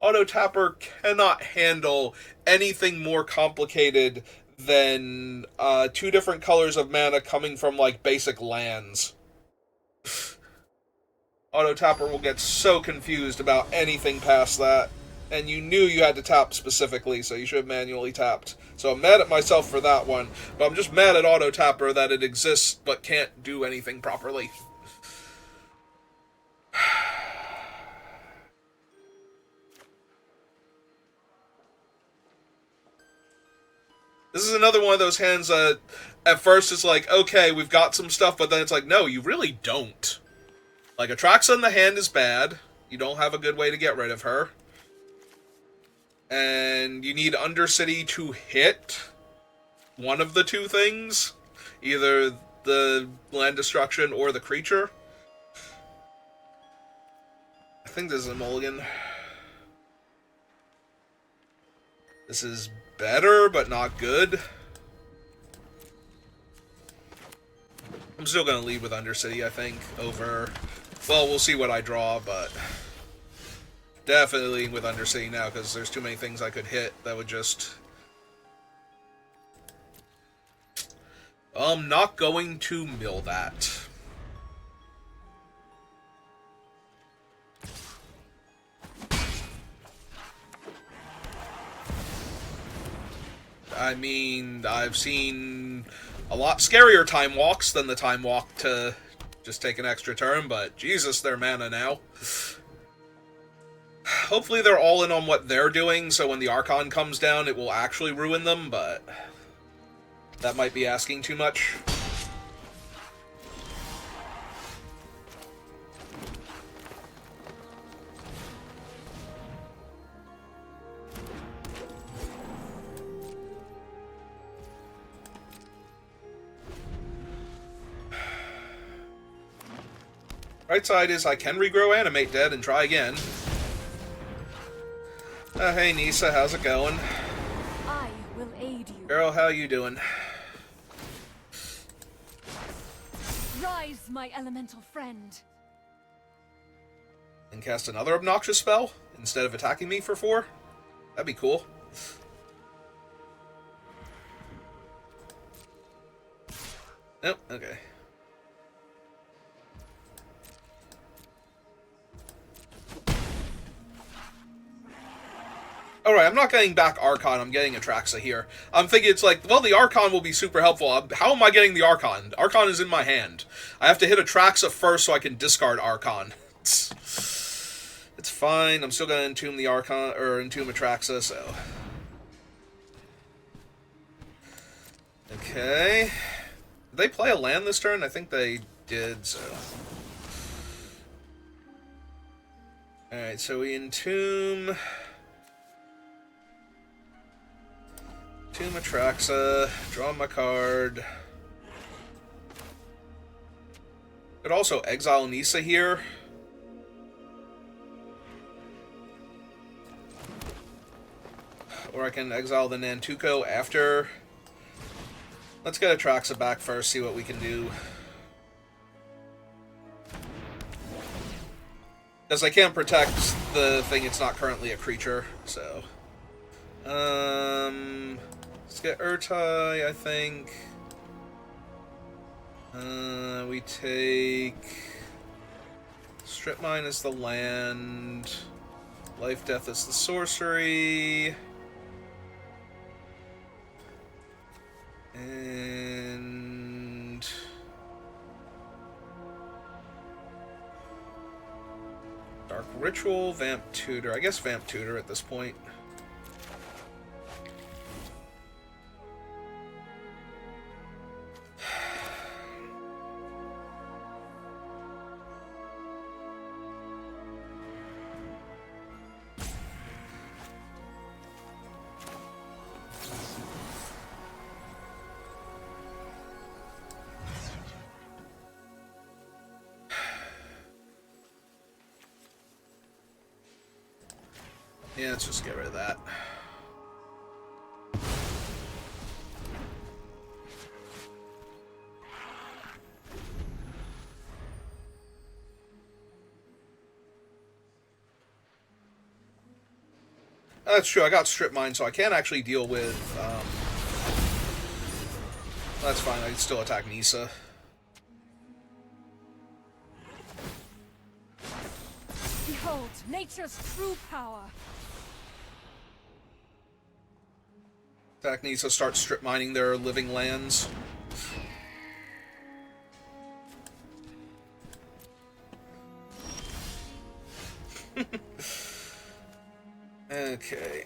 Auto Tapper cannot handle anything more complicated than 2 different colors of mana coming from, like, basic lands. Auto Tapper will get so confused about anything past that. And you knew you had to tap specifically, so you should have manually tapped. So I'm mad at myself for that one, but I'm just mad at Auto Tapper that it exists but can't do anything properly. This is another one of those hands that at first it's like, okay, we've got some stuff, but then it's like, no, you really don't. Like, Atraxa in the hand is bad. You don't have a good way to get rid of her. And you need Undercity to hit one of the 2 things. Either the land destruction or the creature. I think this is a mulligan. This is better, but not good. I'm still going to lead with Undercity, I think, over... Well, we'll see what I draw, but... Definitely with Undercity now, because there's too many things I could hit that would just... I'm not going to mill that. I mean, I've seen a lot scarier time walks than the time walk to just take an extra turn, but Jesus, they're mana now. Hopefully they're all in on what they're doing, so when the Archon comes down, it will actually ruin them, but that might be asking too much. Right side is I can regrow Animate Dead and try again. Hey Nisa, how's it going?
I will aid you.
Girl, how you doing?
Rise, my elemental friend.
And cast another obnoxious spell instead of attacking me for 4? That'd be cool. Nope, okay. Alright, I'm not getting back Archon, I'm getting Atraxa here. I'm thinking it's like, well, the Archon will be super helpful. How am I getting the Archon? Archon is in my hand. I have to hit Atraxa first so I can discard Archon. It's fine. I'm still going to entomb the Archon, or entomb Atraxa, so... Okay. Did they play a land this turn? I think they did, so... Alright, so we entomb... Entomb Atraxa, draw my card. Could also exile Nissa here. Or I can exile the Nantuko after. Let's get Atraxa back first, see what we can do. Because I can't protect the thing, it's not currently a creature, so... Let's get Urtai, I think. We take... Strip Mine is the land. Life Death is the sorcery. And... Dark Ritual, Vamp Tutor. I guess Vamp Tutor at this point. Yeah, let's just get rid of that. That's true, I got Strip Mine, so I can't actually deal with... That's fine, I can still attack Nissa.
Behold, nature's true power.
Attack Nissa, start strip mining their living lands. Okay,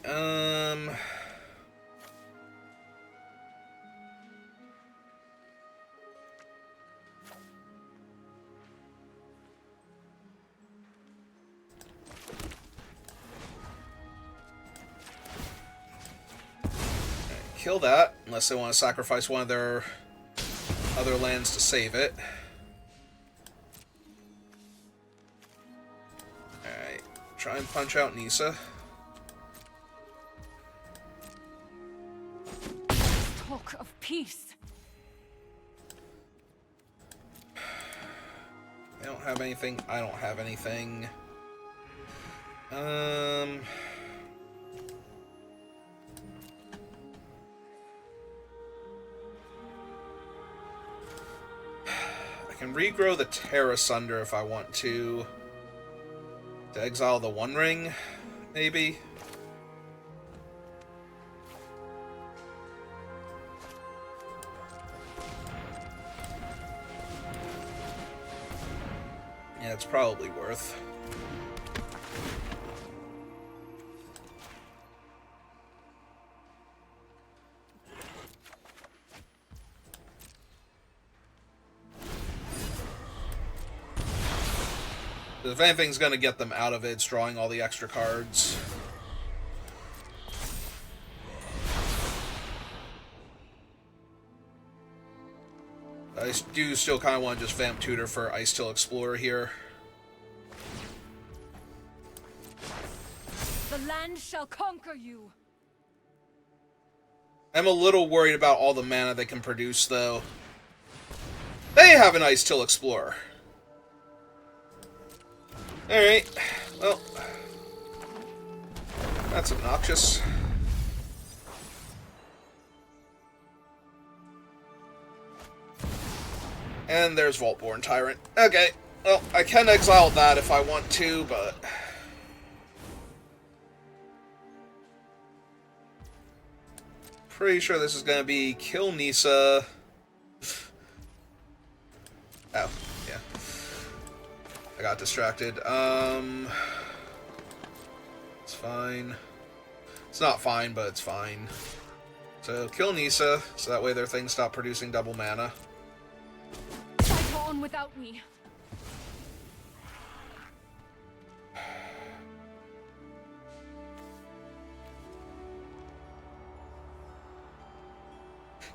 kill that, unless they want to sacrifice one of their other lands to save it. Alright, try and punch out Nissa.
Talk of peace.
They don't have anything, I don't have anything. I can regrow the Terra Sunder if I want to exile the One Ring, maybe? Yeah, it's probably worth. If anything's going to get them out of it, it's drawing all the extra cards. I do still kind of want to just Vamp Tutor for Ice-Till Explorer here.
The land shall conquer you.
I'm a little worried about all the mana they can produce, though. They have an Ice-Till Explorer. Alright, well, that's obnoxious. And there's Vaultborn Tyrant. Okay, well, I can exile that if I want to, but... pretty sure this is going to be kill Nissa. Oh, yeah. I got distracted. It's fine. It's not fine, but it's fine. So, kill Nissa, so that way their things stop producing double mana.
Fight on without me.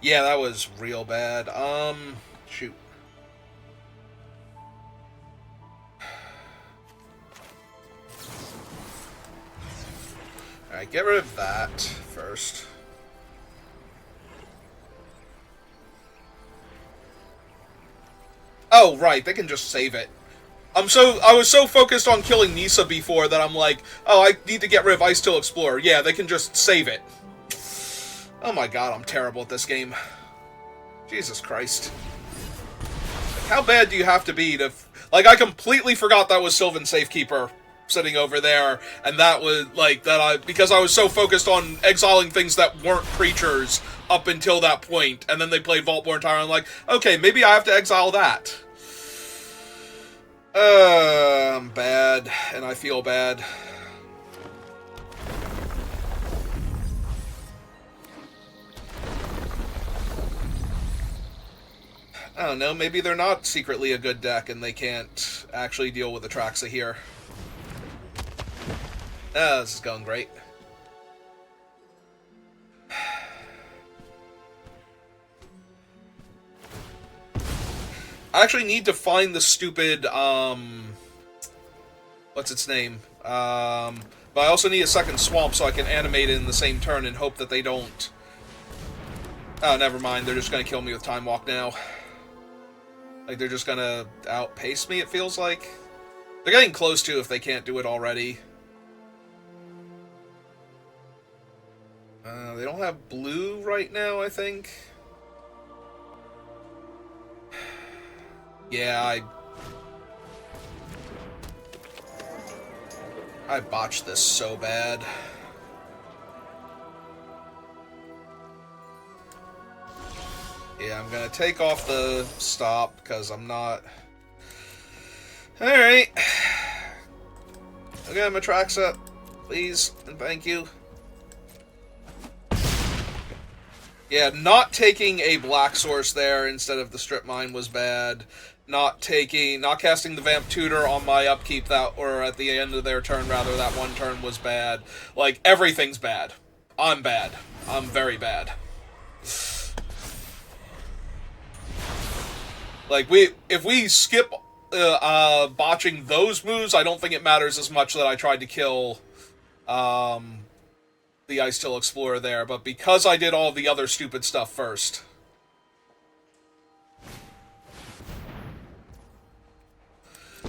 Yeah, that was real bad. Shoot. Alright, get rid of that first. Oh, right, they can just save it. I was so focused on killing Nissa before that I'm like, oh, I need to get rid of Icetill Explorer. Yeah, they can just save it. Oh my god, I'm terrible at this game. Jesus Christ. Like, how bad do you have to be to... Like, I completely forgot that was Sylvan Safekeeper sitting over there, and that was, like, because I was so focused on exiling things that weren't creatures up until that point, and then they played Vaultborn Tyrant, I'm like, okay, maybe I have to exile that. I'm bad, and I feel bad. I don't know, maybe they're not secretly a good deck and they can't actually deal with Atraxa here. This is going great. I actually need to find the stupid, what's its name? But I also need a second swamp so I can animate it in the same turn and hope that they don't... Oh, never mind, they're just gonna kill me with Time Walk now. Like, they're just gonna outpace me, it feels like. They're getting close to if they can't do it already. They don't have blue right now, I think. Yeah, I botched this so bad. Yeah, I'm gonna take off the stop, because I'm not... Alright. Okay, Atraxa, please, and thank you. Yeah, not taking a Black Source there instead of the Strip Mine was bad. Not casting the Vamp Tutor on my upkeep or at the end of their turn, rather, that one turn was bad. Like, everything's bad. I'm bad. I'm very bad. Like, if we skip botching those moves, I don't think it matters as much that I tried to kill the Icetill Explorer there, but because I did all the other stupid stuff first.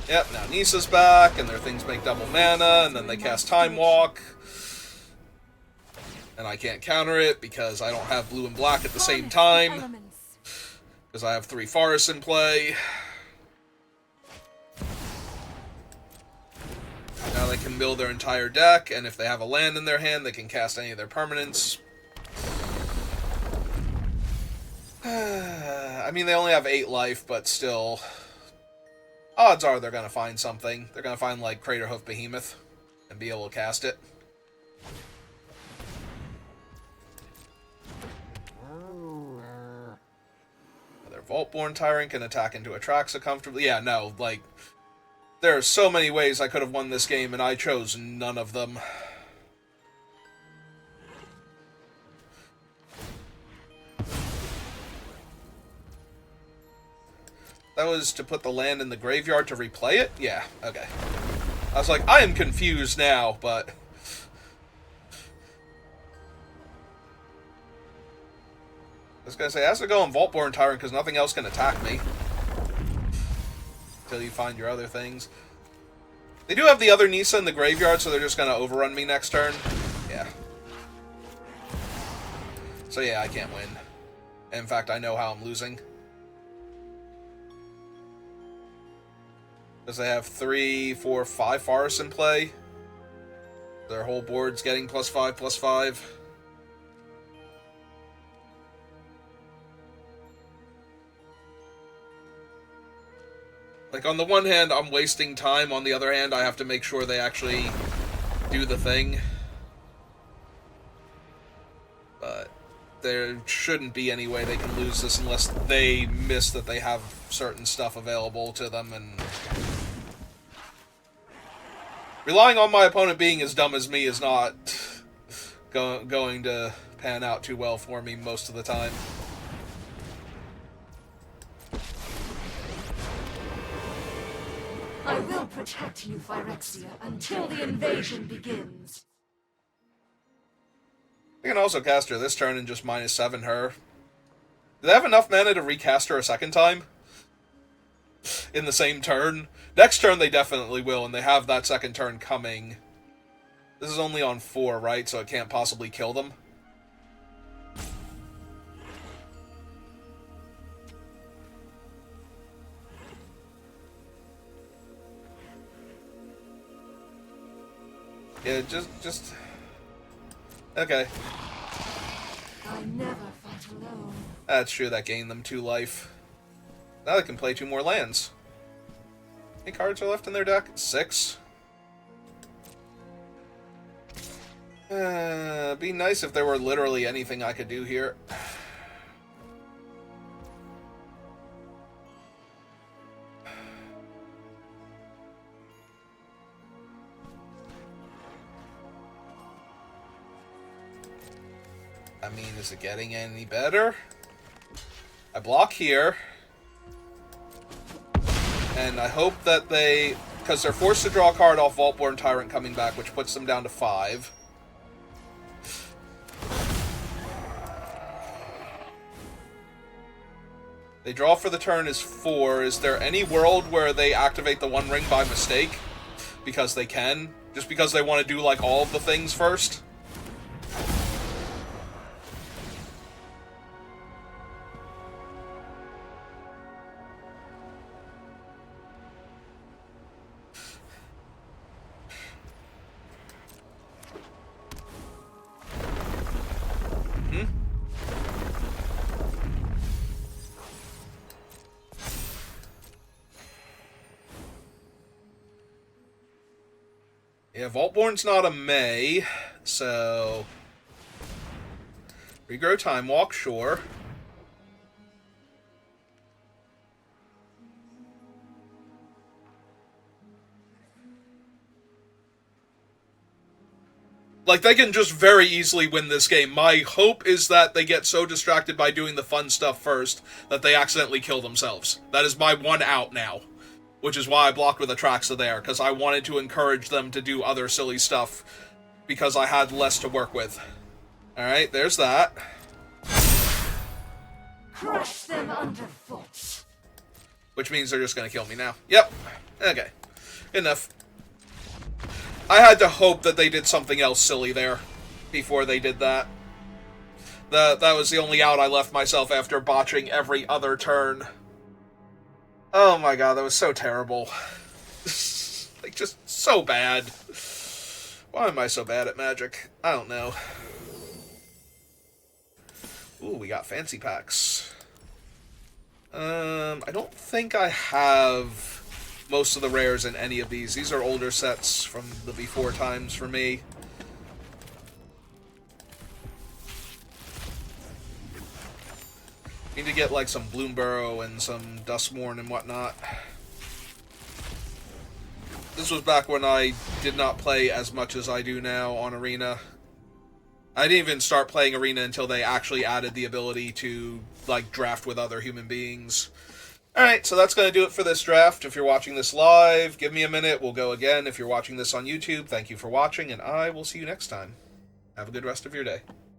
Yep, now Nissa's back, and their things make double mana, and then they cast Time Walk. And I can't counter it because I don't have blue and black at the same time. Because I have 3 forests in play. Now they can build their entire deck, and if they have a land in their hand, they can cast any of their permanents. I mean, they only have 8 life, but still... Odds are they're going to find something. They're going to find, like, Craterhoof Behemoth and be able to cast it. Vaultborn Tyrant can attack into Atraxa comfortably. Yeah, no, like, there are so many ways I could have won this game, and I chose none of them. That was to put the land in the graveyard to replay it? Yeah, okay. I was like, I am confused now, but... I was gonna say, it has to go on Vaultborn Tyrant because nothing else can attack me. Until you find your other things. They do have the other Nissa in the graveyard, so they're just gonna overrun me next turn. Yeah. So yeah, I can't win. In fact, I know how I'm losing. Because they have 3, 4, 5 forests in play. Their whole board's getting +5/+5. Like, on the one hand, I'm wasting time. On the other hand, I have to make sure they actually do the thing. But there shouldn't be any way they can lose this unless they miss that they have certain stuff available to them, and relying on my opponent being as dumb as me is not going to pan out too well for me most of the time.
I will protect you, Phyrexia, until the invasion begins.
I can also cast her this turn and just -7 her. Do they have enough mana to recast her a second time? In the same turn? Next turn they definitely will, and they have that second turn coming. This is only on 4, right? So it can't possibly kill them. Yeah, just... Okay.
I never fight alone.
That's true, that gained them 2 life. Now they can play 2 more lands. How many cards are left in their deck? 6. Be nice if there were literally anything I could do here. I mean, is it getting any better? I block here. And I hope that they... Because they're forced to draw a card off Vaultborn Tyrant coming back, which puts them down to 5. They draw for the turn is 4. Is there any world where they activate the One Ring by mistake? Because they can? Just because they want to do, like, all of the things first? Yeah, Vaultborn's not a May, so... Regrow Time Walk, sure. Like, they can just very easily win this game. My hope is that they get so distracted by doing the fun stuff first that they accidentally kill themselves. That is my one out now. Which is why I blocked with Atraxa there, because I wanted to encourage them to do other silly stuff, because I had less to work with. Alright, there's that.
Crush them underfoot.
Which means they're just going to kill me now. Yep. Okay. Enough. I had to hope that they did something else silly there, before they did that. That was the only out I left myself after botching every other turn. Oh my god, that was so terrible. Like, just so bad. Why am I so bad at Magic? I don't know. Ooh, we got fancy packs. I don't think I have most of the rares in any of these. These are older sets from the before times for me. Need to get, like, some Bloomburrow and some Duskmourn and whatnot. This was back when I did not play as much as I do now on Arena. I didn't even start playing Arena until they actually added the ability to, like, draft with other human beings. Alright, so that's going to do it for this draft. If you're watching this live, give me a minute, we'll go again. If you're watching this on YouTube, thank you for watching, and I will see you next time. Have a good rest of your day.